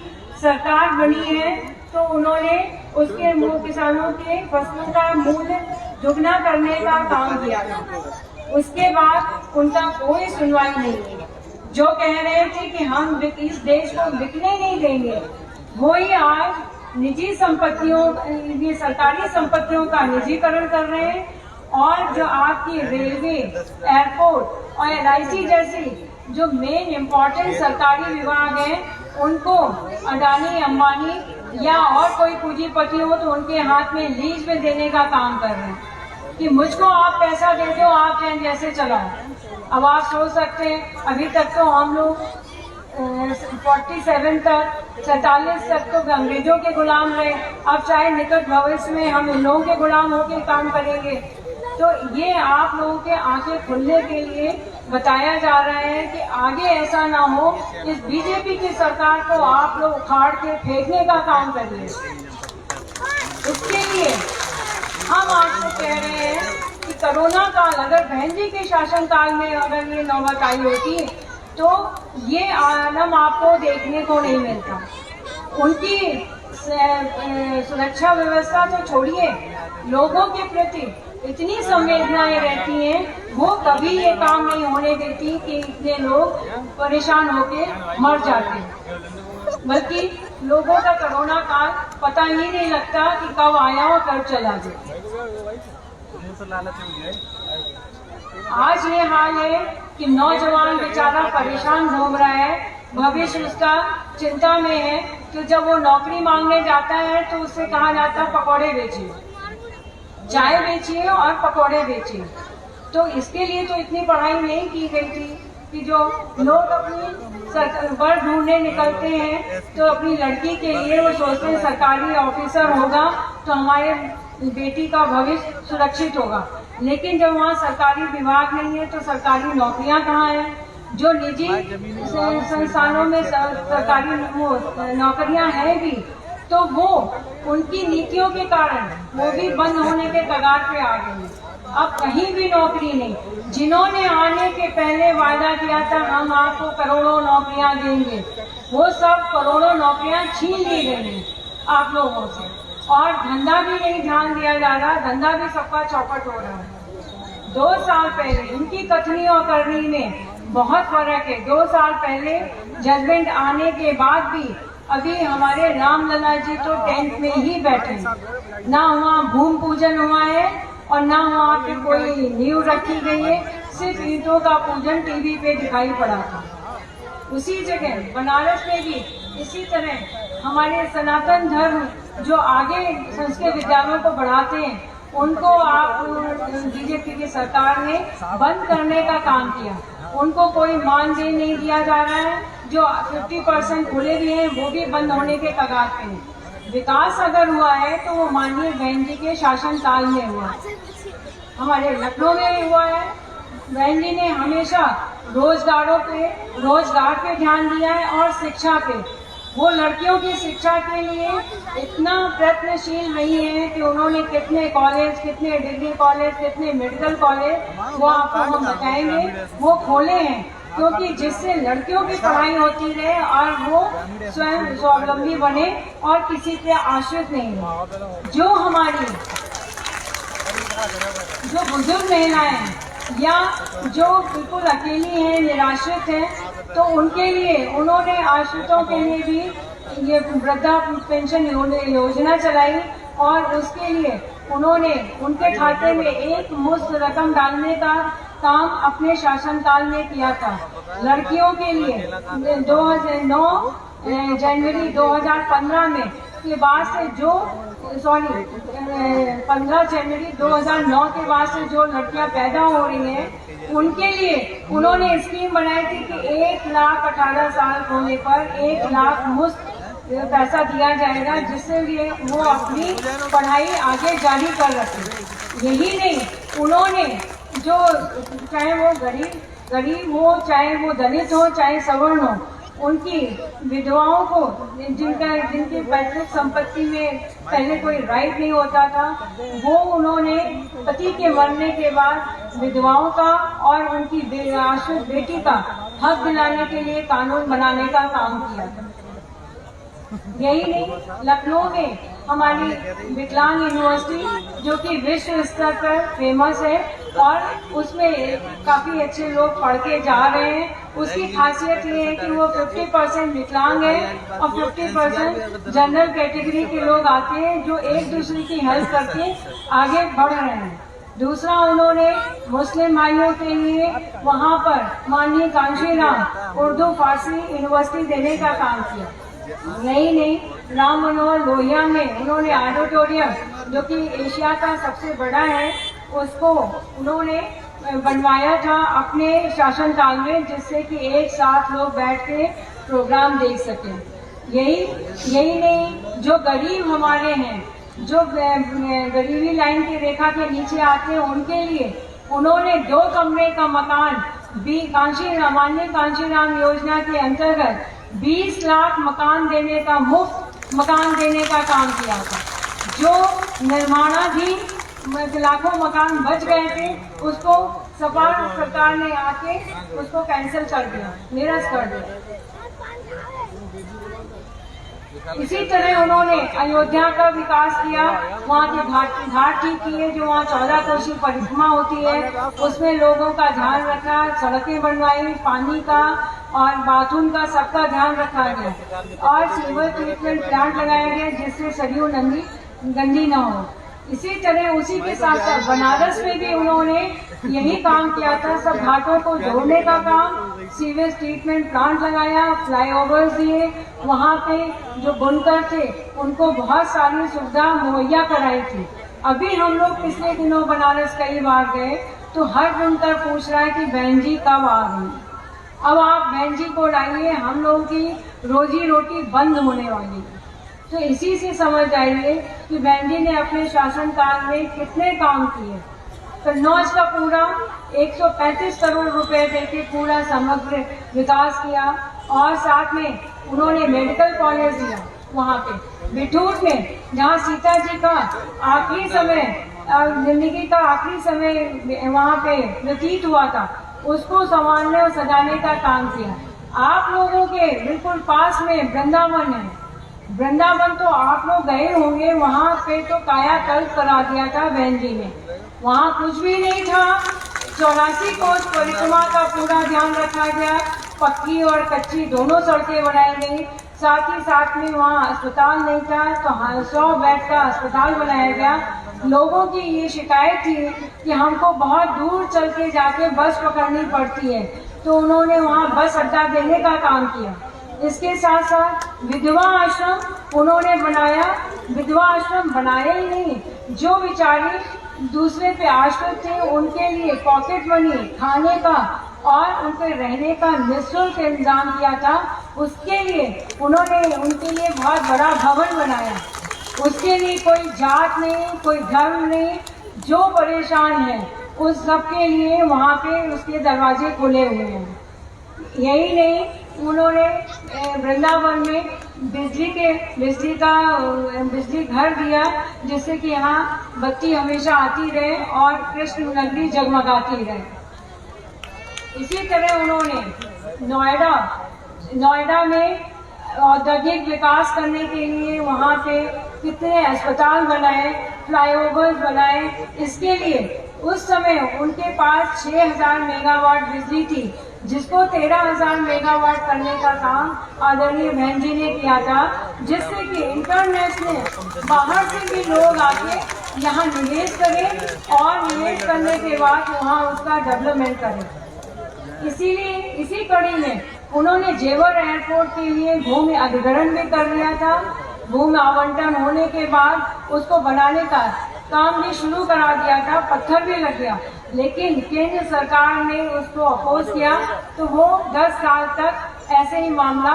सरकार बनी है तो उन्होंने उसके किसानों के फसलों का मूल्य दुगना करने का काम किया था। उसके बाद उनका कोई सुनवाई नहीं है। जो कह रहे थे कि हम इस देश को बिकने नहीं देंगे, वो ही आज निजी संपत्तियों, ये सरकारी संपत्तियों का निजीकरण कर रहे हैं और जो आपकी रेलवे, एयरपोर्ट और LIC जैसी जो मेन इम्पोर्टेंट सरकारी विभाग हैं, उनको अडानी, अंबानी या और कोई पूंजीपति हो तो उनके हाथ में लीज में देने का काम कर रहे हैं कि मुझको आप पैसा दे दो, आप चाहे जैसे चलाओ। अब आप सोच सकते हैं, अभी तक तो हम लोग 47 तक, 47 तक तो अंग्रेजों के गुलाम रहे। अब चाहे निकट भविष्य में हम इन लोगों के गुलाम होकर काम करेंगे। तो ये आप लोगों के आंखें खुलने के लिए बताया जा रहा है कि आगे ऐसा ना हो। इस बीजेपी की सरकार को आप लोग उखाड़ के फेंकने का काम करिए। इसके लिए हम आपको कह रहे हैं कि कोरोना काल, अगर बहन जी के शासनकाल में अगर ये नौबत आई होती तो ये आलम आपको देखने को नहीं मिलता। उनकी सुरक्षा व्यवस्था तो छोड़िए, लोगों के प्रति इतनी संवेदनाएं रहती हैं, वो कभी ये काम नहीं होने देती कि इतने लोग परेशान होके मर जाते, बल्कि लोगों का कोरोना काल पता ही नहीं लगता कि कब आया और कब चला गया। आज ये हाल है कि नौजवान बेचारा परेशान घूम रहा है, भविष्य उसका चिंता में है। तो जब वो नौकरी मांगने जाता है तो उससे कहा जाता है पकौड़े बेचिए, चाय बेचिए और पकौड़े बेचिए। तो इसके लिए तो इतनी पढ़ाई नहीं की गई थी कि जो लोग अपनी वर ढूंढने निकलते हैं तो अपनी लड़की के लिए वो सोचते हैं सरकारी ऑफिसर होगा तो हमारे बेटी का भविष्य सुरक्षित होगा। लेकिन जब वहाँ सरकारी विभाग नहीं है तो सरकारी नौकरियां कहाँ हैं? जो निजी संस्थानों में सरकारी नौकरियां हैं भी, तो वो उनकी नीतियों के कारण वो भी बंद होने के कगार पे आ गई। अब कहीं भी नौकरी नहीं। जिन्होंने आने के पहले वादा किया था हम आपको करोड़ों नौकरियां देंगे, वो सब करोड़ों नौकरियां छीन ली गई हैं आप लोगों से। और धंधा भी नहीं ध्यान दिया जा रहा, धंधा भी सबका चौपट हो रहा है। 2 साल पहले इनकी कथनी और करनी में बहुत फर्क है। 2 साल पहले जजमेंट आने के बाद भी अभी हमारे रामलला जी तो टेंट में ही बैठे, ना वहाँ भूमि पूजन हुआ है और ना वहाँ पे कोई नींव रखी गई है, सिर्फ ईंटों का पूजन टीवी पे दिखाई पड़ा था। उसी जगह बनारस में भी इसी तरह हमारे सनातन धर्म जो आगे संस्कृत विद्यालयों को बढ़ाते हैं, उनको आप बीजेपी की सरकार ने बंद करने का काम किया। उनको कोई मानदेय नहीं दिया जा रहा है। जो 50% खुले भी हैं वो भी बंद होने के कगार पे हैं। विकास अगर हुआ है तो वो माननीय बहन जी के शासनकाल में हुआ, हमारे लखनऊ में हुआ है। बहन जी ने हमेशा रोजगार पे ध्यान दिया है और शिक्षा पे। वो लड़कियों की शिक्षा के लिए इतना प्रयत्नशील रही है कि उन्होंने कितने कॉलेज, कितने डिग्री कॉलेज, कितने मेडिकल कॉलेज, वो आपको हम बताएंगे, वो खोले हैं, क्योंकि जिससे लड़कियों की पढ़ाई होती रहे और वो स्वयं स्वावलंबी बने और किसी पे आश्रित नहीं हो। जो हमारी बुजुर्ग महिलाएं या जो बिल्कुल अकेली हैं, निराश्रित हैं, तो उनके लिए उन्होंने आश्रितों के लिए भी ये वृद्धा पेंशन योजना चलाई और उसके लिए उन्होंने उनके खाते में एक मुश्त रकम डालने का काम अपने शासनकाल में किया था। लड़कियों के लिए 2009 जनवरी 2015 में के बाद से 15 जनवरी 2009 के बाद से जो लड़कियां पैदा हो रही हैं, उनके लिए उन्होंने स्कीम बनाई थी कि 1 लाख 18 साल होने पर 1 लाख मुफ्त पैसा दिया जाएगा, जिससे लिए वो अपनी पढ़ाई आगे जारी कर रखे। यही नहीं, उन्होंने जो चाहे वो गरीब हो, चाहे वो दलित हो, चाहे सवर्ण हो, उनकी विधवाओं को जिनकी पैतृक संपत्ति में पहले कोई राइट नहीं होता था, वो उन्होंने पति के मरने के बाद विधवाओं का और उनकी आश्रित बेटी का हक दिलाने के लिए कानून बनाने का काम किया था। यही नहीं, लखनऊ में हमारी विकलांग यूनिवर्सिटी जो कि विश्व स्तर पर फेमस है और उसमें काफी अच्छे लोग पढ़ के जा रहे हैं। उसकी खासियत ये है कि वो 50% विकलांग है और 50% जनरल कैटेगरी के लोग आते हैं जो एक दूसरे की हेल्प करके आगे बढ़ रहे हैं। दूसरा उन्होंने मुस्लिम भाइयों के लिए वहाँ पर माननीय कांशीराम उर्दू फारसी यूनिवर्सिटी देने का काम किया। नई राम मनोहर लोहिया में उन्होंने ऑडिटोरियम जो कि एशिया का सबसे बड़ा है उसको उन्होंने बनवाया था अपने शासनकाल में, जिससे कि एक साथ लोग बैठ के प्रोग्राम देख सकें। यही नहीं, जो गरीब हमारे हैं, जो गरीबी लाइन की रेखा के नीचे आते हैं, उनके लिए उन्होंने 2 कमरे का मकान माननीय कांशीराम योजना के अंतर्गत 20 लाख मकान देने का, मुफ्त मकान देने का काम किया था। जो निर्माणाधीन लाखों मकान बच गए थे उसको सपा सरकार ने आके उसको कैंसिल कर दिया, निरस्त कर दिया। इसी तरह उन्होंने अयोध्या का विकास किया, वहाँ के घाट ठीक किए, जो वहाँ 14 कोसी परिक्रमा होती है उसमें लोगों का ध्यान रखा, सड़कें बनवाई, पानी का और बाथरूम का सबका ध्यान रखा गया और सीवर ट्रीटमेंट प्लांट लगाया गया जिससे सरयू नदी गंदी न हो। इसी तरह उसी के साथ साथ बनारस में भी उन्होंने यही काम किया था, सब घाटों को जोड़ने का काम, सीवेज ट्रीटमेंट प्लांट लगाया, फ्लाईओवर्स दिए, वहाँ पे जो बुनकर थे उनको बहुत सारी सुविधा मुहैया कराई थी। अभी हम लोग पिछले दिनों बनारस कई बार गए तो हर बुनकर पूछ रहा है कि बहन जी कब आ रही, अब आप बहन जी को लाइए, हम लोगों की रोजी रोटी बंद होने वाली है। तो इसी से समझ आइए कि बहन जी ने अपने शासनकाल में कितने काम किए। कन्नौज का पूरा 135 करोड़ रुपए देके पूरा समग्र विकास किया और साथ में उन्होंने मेडिकल कॉलेज दिया। वहाँ पे बिठूर में जहाँ सीता जी का आखिरी समय, जिंदगी का आखिरी समय वहाँ पे व्यतीत हुआ था, उसको संभालने और सजाने का काम किया। आप लोगों के बिल्कुल पास में वृंदावन है, वृंदावन तो आप लोग गए होंगे, वहाँ पे तो कायाकल्प करा दिया था बहन जी ने, वहाँ कुछ भी नहीं था। 84 कोस परिक्रमा का पूरा ध्यान रखा गया, पक्की और कच्ची दोनों सड़कें बनाई गई, साथ ही साथ में वहाँ अस्पताल नहीं था तो 100 बेड का अस्पताल बनाया गया। लोगों की ये शिकायत थी कि हमको बहुत दूर चल के जाके बस पकड़नी पड़ती है, तो उन्होंने वहाँ बस अड्डा देने का काम किया। इसके साथ साथ विधवा आश्रम उन्होंने बनाया, विधवा आश्रम बनाया ही नहीं, जो बेचारी दूसरे पे आश्रित थे उनके लिए पॉकेट मनी, खाने का और उनके रहने का निःशुल्क इंतजाम किया था। उसके लिए उन्होंने उनके लिए बहुत बड़ा भवन बनाया। उसके लिए कोई जात नहीं, कोई धर्म नहीं, जो परेशान है उस सब के लिए वहाँ पे उसके दरवाजे खुले हुए हैं। यही नहीं, उन्होंने वृंदावन में बिजली घर दिया जिससे कि यहाँ बत्ती हमेशा आती रहे और कृष्ण नगरी जगमगाती रहे। इसी तरह उन्होंने नोएडा में औद्योगिक विकास करने के लिए वहाँ पे कितने अस्पताल बनाए, फ्लाईओवर्स बनाए। इसके लिए उस समय उनके पास 6000 मेगावाट बिजली थी, जिसको 13000 मेगावाट करने का काम आदरणीय बहन जी ने किया था, जिससे कि इंटरनेशनल बाहर से भी लोग आके यहाँ निवेश करें और निवेश करने के बाद वहाँ उसका डेवलपमेंट करें। इसीलिए इसी कड़ी में उन्होंने जेवर एयरपोर्ट के लिए भूमि अधिग्रहण भी कर लिया था। भूमि आवंटन होने के बाद उसको बनाने का काम भी शुरू करा दिया था, पत्थर भी लग गया, लेकिन केंद्र सरकार ने उसको अपोज किया तो वो 10 साल तक ऐसे ही मामला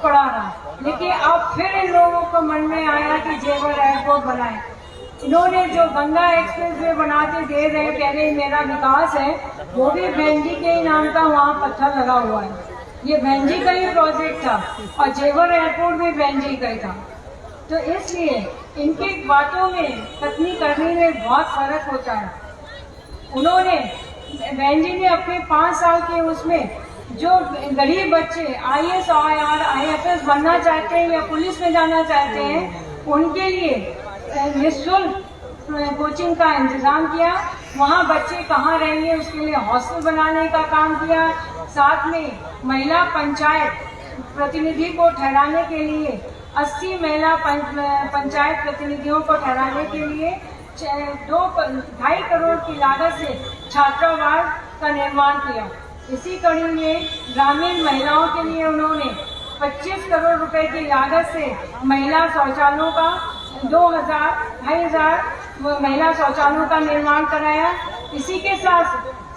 पड़ा रहा। लेकिन अब फिर इन लोगों को मन में आया कि जेवर एयरपोर्ट बनाए। इन्होंने जो गंगा एक्सप्रेस वे बना के दे रहे, कह रहे मेरा विकास है, वो भी बहन जी के ही नाम का वहाँ पत्थर लगा हुआ है। ये बहन जी का ही प्रोजेक्ट था और जेवर एयरपोर्ट भी बहन जी का ही था। तो इसलिए इनकी बातों में कथनी करनी में बहुत फर्क होता है। उन्होंने बहन जी ने अपने 5 साल के उसमें जो गरीब बच्चे IAS और IFS बनना चाहते हैं या पुलिस में जाना चाहते हैं, उनके लिए निःशुल्क कोचिंग का इंतजाम किया। वहाँ बच्चे कहाँ रहेंगे उसके लिए हॉस्टल बनाने का काम किया। साथ में महिला पंचायत प्रतिनिधि को ठहराने के लिए 80 महिला पंचायत प्रतिनिधियों को ठहराने के लिए 2.5 करोड़ की लागत से छात्रावास का निर्माण किया। इसी कड़ी में ग्रामीण महिलाओं के लिए उन्होंने 25 करोड़ रुपए की लागत से महिला शौचालयों का 2,500 महिला शौचालयों का निर्माण कराया। इसी के साथ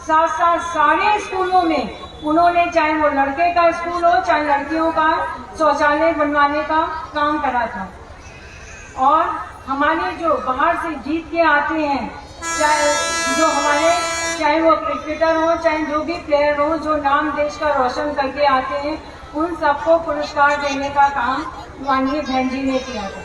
साथ सारे स्कूलों में उन्होंने, चाहे वो लड़के का स्कूल हो चाहे लड़कियों का, शौचालय बनवाने का काम करा था। और हमारे जो बाहर से जीत के आते हैं, चाहे वो क्रिकेटर हो चाहे जो भी प्लेयर हो, जो नाम देश का रोशन करके आते हैं, उन सबको पुरस्कार देने का काम माननीय बहन जी ने किया था।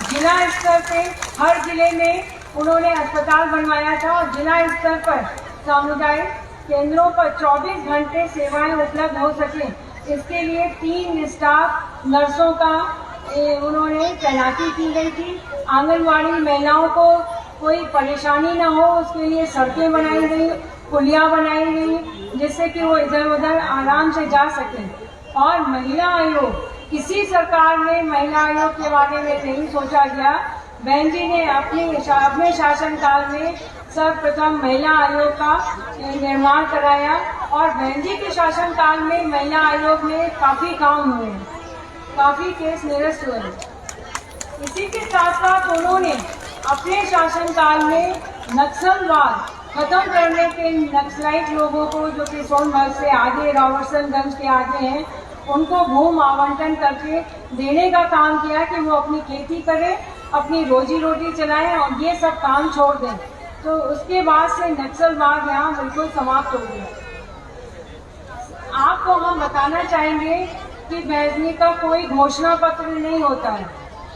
जिला स्तर पे हर जिले में उन्होंने अस्पताल बनवाया था और जिला स्तर पर सामुदायिक केंद्रों पर 24 घंटे सेवाएं उपलब्ध हो सके, इसके लिए 3 स्टाफ नर्सों का उन्होंने तैनाती की गई थी। आंगनवाड़ी महिलाओं को कोई परेशानी न हो, उसके लिए सड़कें बनाई गई, पुलिया बनाई गई, जिससे कि वो इधर उधर आराम से जा सकें। और महिला आयोग, किसी सरकार ने महिला आयोग के बारे में नहीं सोचा गया। बहन जी ने अपने शासनकाल में सर्वप्रथम महिला आयोग का निर्माण कराया और बहन जी के शासनकाल में महिला आयोग में काफी काम हुए, काफी केस निरस्त हुए। इसी के साथ साथ उन्होंने अपने शासनकाल में नक्सलवाद खत्म करने के, नक्सलाइट लोगों को जो कि सोनभद्र से आगे, रॉबर्टसनगंज के आगे हैं, उनको भूमि आवंटन करके देने का काम किया कि वो अपनी खेती करें, अपनी रोजी रोटी चलाएं और ये सब काम छोड़ दें। तो उसके बाद से नक्सलवाद यहाँ बिल्कुल समाप्त हो गया। आपको हम बताना चाहेंगे कि बहन का कोई घोषणा पत्र नहीं होता है।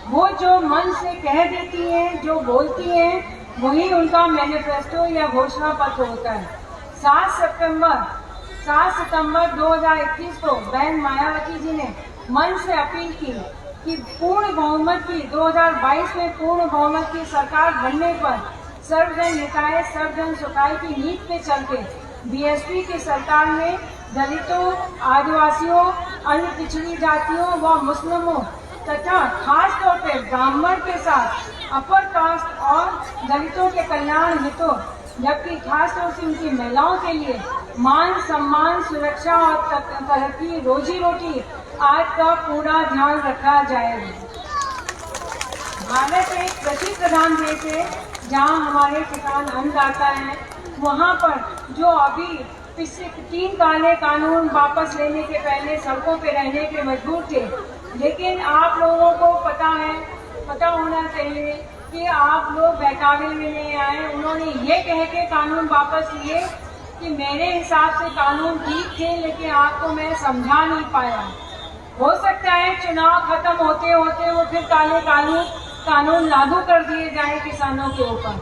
वो जो मन से कह देती हैं, जो बोलती हैं, वही उनका मैनिफेस्टो या घोषणा पत्र होता है। 7 सितंबर 2021 को बहन मायावती जी ने मन से अपील की कि पूर्ण बहुमत की 2022 में पूर्ण बहुमत की सरकार बनने पर सर्वजन हिताय सर्वजन सुखाय की नीति पे चलते बीएसपी की सरकार में दलितों, आदिवासियों, अन्य पिछड़ी जातियों व मुस्लिमों तथा खास तौर पर ब्राह्मण के साथ अपर कास्ट और दलितों के कल्याण हेतु, जबकि खास तौर से उनकी महिलाओं के लिए मान सम्मान, सुरक्षा और तरक्की, रोजी रोटी आज का पूरा ध्यान रखा जाएगा। भारत एक कृषि प्रधान देश है, जहाँ हमारे किसान अन्नदाता हैं। वहाँ पर जो अभी पिछले 3 काले कानून वापस लेने के पहले सड़कों पे रहने के मजबूर थे, लेकिन आप लोगों को पता होना चाहिए कि आप लोग बहकावे में नहीं आए। उन्होंने ये कह के कानून वापस लिए कि मेरे हिसाब से कानून ठीक थे, लेकिन आपको मैं समझा नहीं पाया। हो सकता है चुनाव खत्म होते होते वो फिर काले कानून लागू कर दिए जाए किसानों के ऊपर।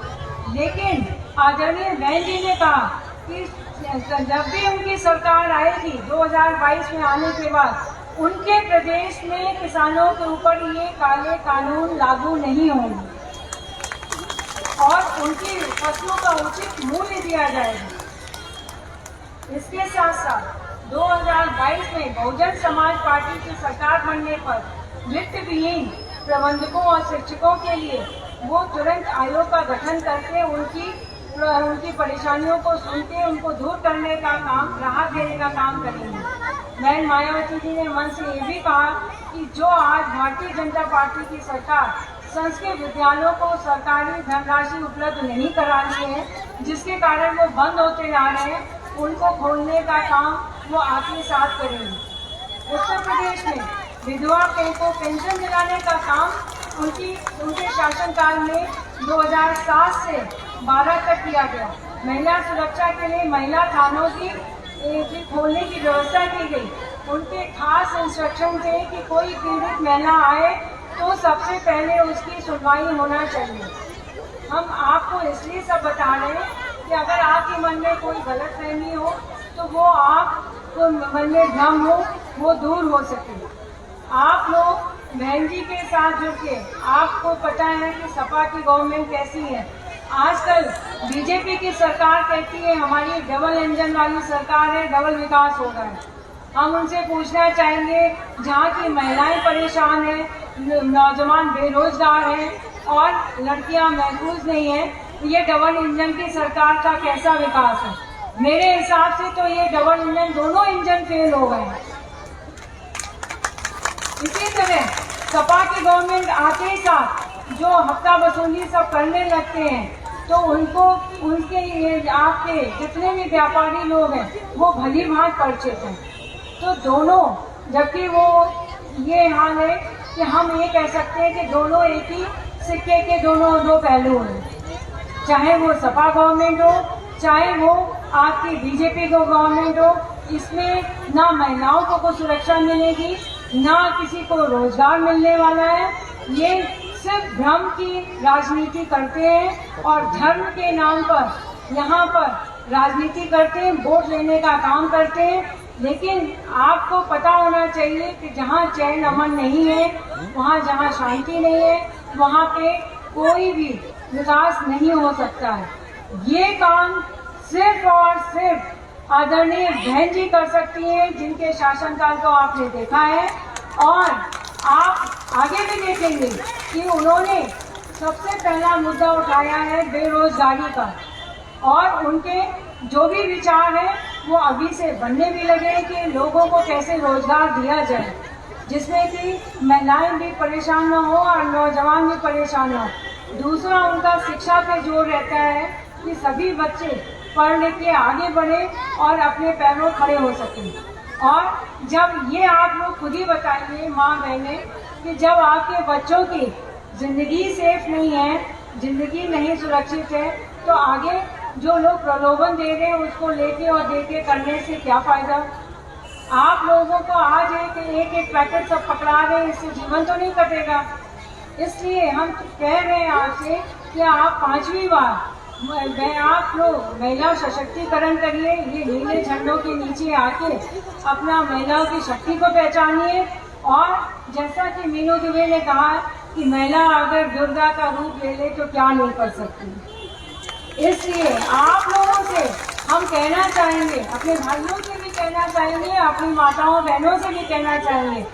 लेकिन आदरणीय बहन जी ने कहा कि जब भी उनकी सरकार आएगी 2022 में आने के बाद, उनके प्रदेश में किसानों के ऊपर ये काले कानून लागू नहीं होंगे और उनकी फसलों का उचित मूल्य दिया जाएगा। इसके साथ साथ 2022 में बहुजन समाज पार्टी की सरकार बनने पर वित्त विहीन प्रबंधकों और शिक्षकों के लिए वो तुरंत आयोग का गठन करके उनकी परेशानियों को सुन के उनको दूर करने का काम, राहत देने का काम करेंगे। बहन मायावती जी ने मन से ये भी कहा कि जो आज भारतीय जनता पार्टी की सरकार संस्कृत विद्यालयों को सरकारी धनराशि उपलब्ध नहीं करा रही है, जिसके कारण वो बंद होते जा रहे हैं, उनको खोलने का काम वो आपके साथ करेंगे। उत्तर प्रदेश में विधवा को पेंशन दिलाने का काम उनके शासनकाल में 2007 से 12 तक किया गया। महिला सुरक्षा के लिए महिला थानों की खोलने की व्यवस्था की गई। उनके खास इंस्ट्रक्शन थे कि कोई पीड़ित महिला आए तो सबसे पहले उसकी सुनवाई होना चाहिए। हम आपको इसलिए सब बता रहे हैं कि अगर आपके मन में कोई गलतफहमी हो तो वो आपको मन में भ्रम हो, वो दूर हो सके। आप लोग बहन जी के साथ जुड़ के, आपको पता है कि सपा की गवर्नमेंट कैसी है। आजकल बीजेपी की सरकार कहती है हमारी डबल इंजन वाली सरकार है, डबल विकास होगा। हम उनसे पूछना चाहेंगे, जहाँ की महिलाएं परेशान हैं, नौजवान बेरोजगार हैं, और लड़कियां महफूज नहीं है, ये डबल इंजन की सरकार का कैसा विकास है? मेरे हिसाब से तो ये डबल इंजन, दोनों इंजन फेल हो गए हैं। इसी तरह सपा की गवर्नमेंट आते ही साथ जो हफ्ता वसूली सब करने लगते हैं, तो उनको उनके ये आपके जितने भी व्यापारी लोग हैं वो भली भांति परिचित हैं। तो दोनों, जबकि वो ये हाल है कि हम ये कह सकते हैं कि दोनों एक ही सिक्के के दोनों दो पहलू हैं। चाहे वो सपा गवर्नमेंट हो, चाहे वो आपकी बीजेपी को गवर्नमेंट हो, इसमें ना महिलाओं को सुरक्षा मिलेगी, ना किसी को रोजगार मिलने वाला है। ये सिर्फ भ्रम की राजनीति करते हैं और धर्म के नाम पर यहाँ पर राजनीति करते हैं, वोट लेने का काम करते हैं। लेकिन आपको पता होना चाहिए कि जहाँ चैन अमन नहीं है, वहाँ जहाँ शांति नहीं है, वहाँ पे कोई भी विकास नहीं हो सकता है। ये काम सिर्फ और सिर्फ आदरणीय बहन जी कर सकती हैं, जिनके शासनकाल को आपने देखा है। और आप आगे भी देखेंगे कि उन्होंने सबसे पहला मुद्दा उठाया है बेरोजगारी का, और उनके जो भी विचार है वो अभी से बनने भी लगे कि लोगों को कैसे रोजगार दिया जाए, जिसमें कि महिलाएं भी परेशान न हो और नौजवान भी परेशान न हो। दूसरा, उनका शिक्षा पे जोर रहता है कि सभी बच्चे पढ़ लिख के आगे बढ़े और अपने पैरों खड़े हो सकें। और जब ये आप लोग खुद ही बताइए माँ बहने कि जब आपके बच्चों की जिंदगी सेफ नहीं है, जिंदगी नहीं सुरक्षित है, तो आगे जो लोग प्रलोभन दे रहे हैं उसको लेके और देके करने से क्या फायदा? आप लोगों को आज एक पैकेट सब पकड़ा रहे हैं, इससे जीवन तो नहीं कटेगा। इसलिए हम कह रहे हैं आपसे कि आप 5वीं बार आप लोग महिला सशक्तिकरण करिए, ये नीले झंडों के नीचे आके अपना महिलाओं की शक्ति को पहचानिए। और जैसा कि मीनू दुबे ने कहा कि महिला अगर दुर्गा का रूप ले ले तो क्या नहीं कर सकती। इसलिए आप लोगों से हम कहना चाहेंगे, अपने भाइयों से भी कहना चाहेंगे, अपनी माताओं बहनों से भी कहना चाहेंगे,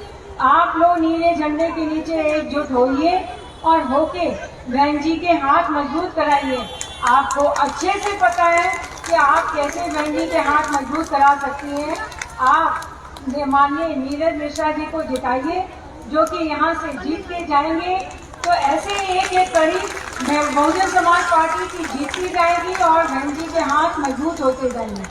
आप लोग नीले झंडे के नीचे एकजुट होइए और होके बहन जी के हाथ मजबूत कराइए। आपको अच्छे से पता है कि आप कैसे बहन जी के हाथ मजबूत करा सकती हैं। आप माननीय नीरज मिश्रा जी को जिताइए, जो कि यहाँ से जीत के जाएंगे तो ऐसे एक कड़ी बहुजन समाज पार्टी की जीतती जाएगी और बहन जी के हाथ मजबूत होते जाएंगे।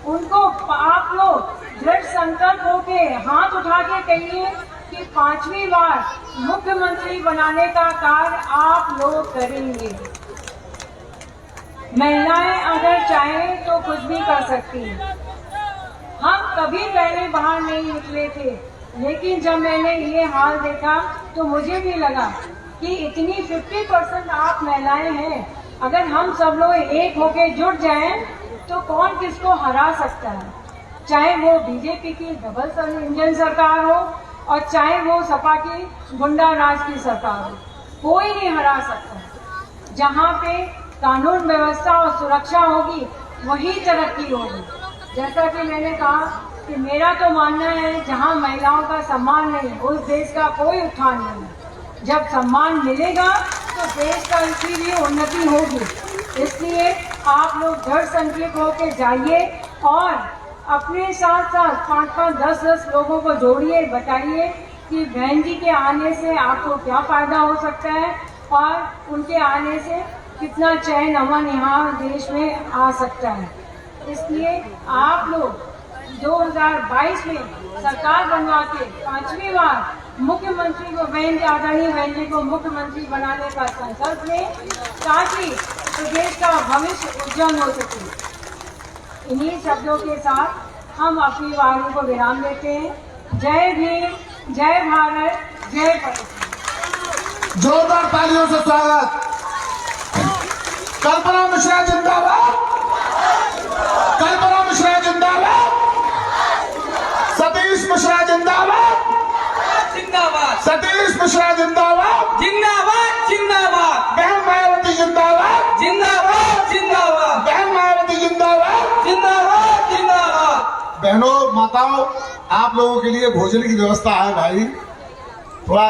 उनको आप लोग दृढ़ संकल्प होके हाथ उठा के कहिए कि 5वीं बार मुख्यमंत्री बनाने का कार्य आप लोग करेंगे। महिलाएं अगर चाहें तो कुछ भी कर सकती हैं। हम कभी पहले बाहर नहीं निकले थे, लेकिन जब मैंने ये हाल देखा तो मुझे भी लगा कि इतनी 50% आप महिलाएं हैं, अगर हम सब लोग एक होके जुट जाएं तो कौन किसको हरा सकता है। चाहे वो बीजेपी की डबल इंजन सरकार हो और चाहे वो सपा की गुंडा राज की सरकार हो, कोई नहीं हरा सकता। जहाँ पे कानून व्यवस्था और सुरक्षा होगी वही तरक्की होगी। जैसा कि मैंने कहा कि मेरा तो मानना है जहाँ महिलाओं का सम्मान नहीं उस देश का कोई उत्थान नहीं। जब सम्मान मिलेगा तो देश का की भी उन्नति होगी। इसलिए आप लोग दृढ़ संकल्प होकर जाइए और अपने साथ साथ 5-5, 10-10 लोगों को जोड़िए, बताइए कि बहन जी के आने से आपको क्या फायदा हो सकता है और उनके आने से कितना चैन अमन यहाँ देश में आ सकता है। इसलिए आप लोग 2022 में सरकार बनवा के 5वीं बार मुख्यमंत्री को आदरणीय बहन जी को मुख्यमंत्री बनाने का संकल्प लें, ताकि प्रदेश का भविष्य उज्जवल हो सके। इन्हीं शब्दों के साथ हम अपनी वाणी को विराम देते हैं। जय भीम, जय भारत, जय भारत। जोरदार तालियों से स्वागत। कल्पना मिश्रा जिंदाबाद, कल्पना मिश्रा जिंदाबाद, सतीश मिश्रा जिंदाबाद, जिंदाबाद, सतीश मिश्रा जिंदाबाद, जिंदाबाद, जिंदाबाद, बहन मायावती जिंदाबाद, जिंदाबाद, जिंदाबाद, बहन मायावती जिंदाबाद, जिंदाबाद, जिंदाबाद। बहनों माताओं, आप लोगों के लिए भोजन की व्यवस्था है भाई, थोड़ा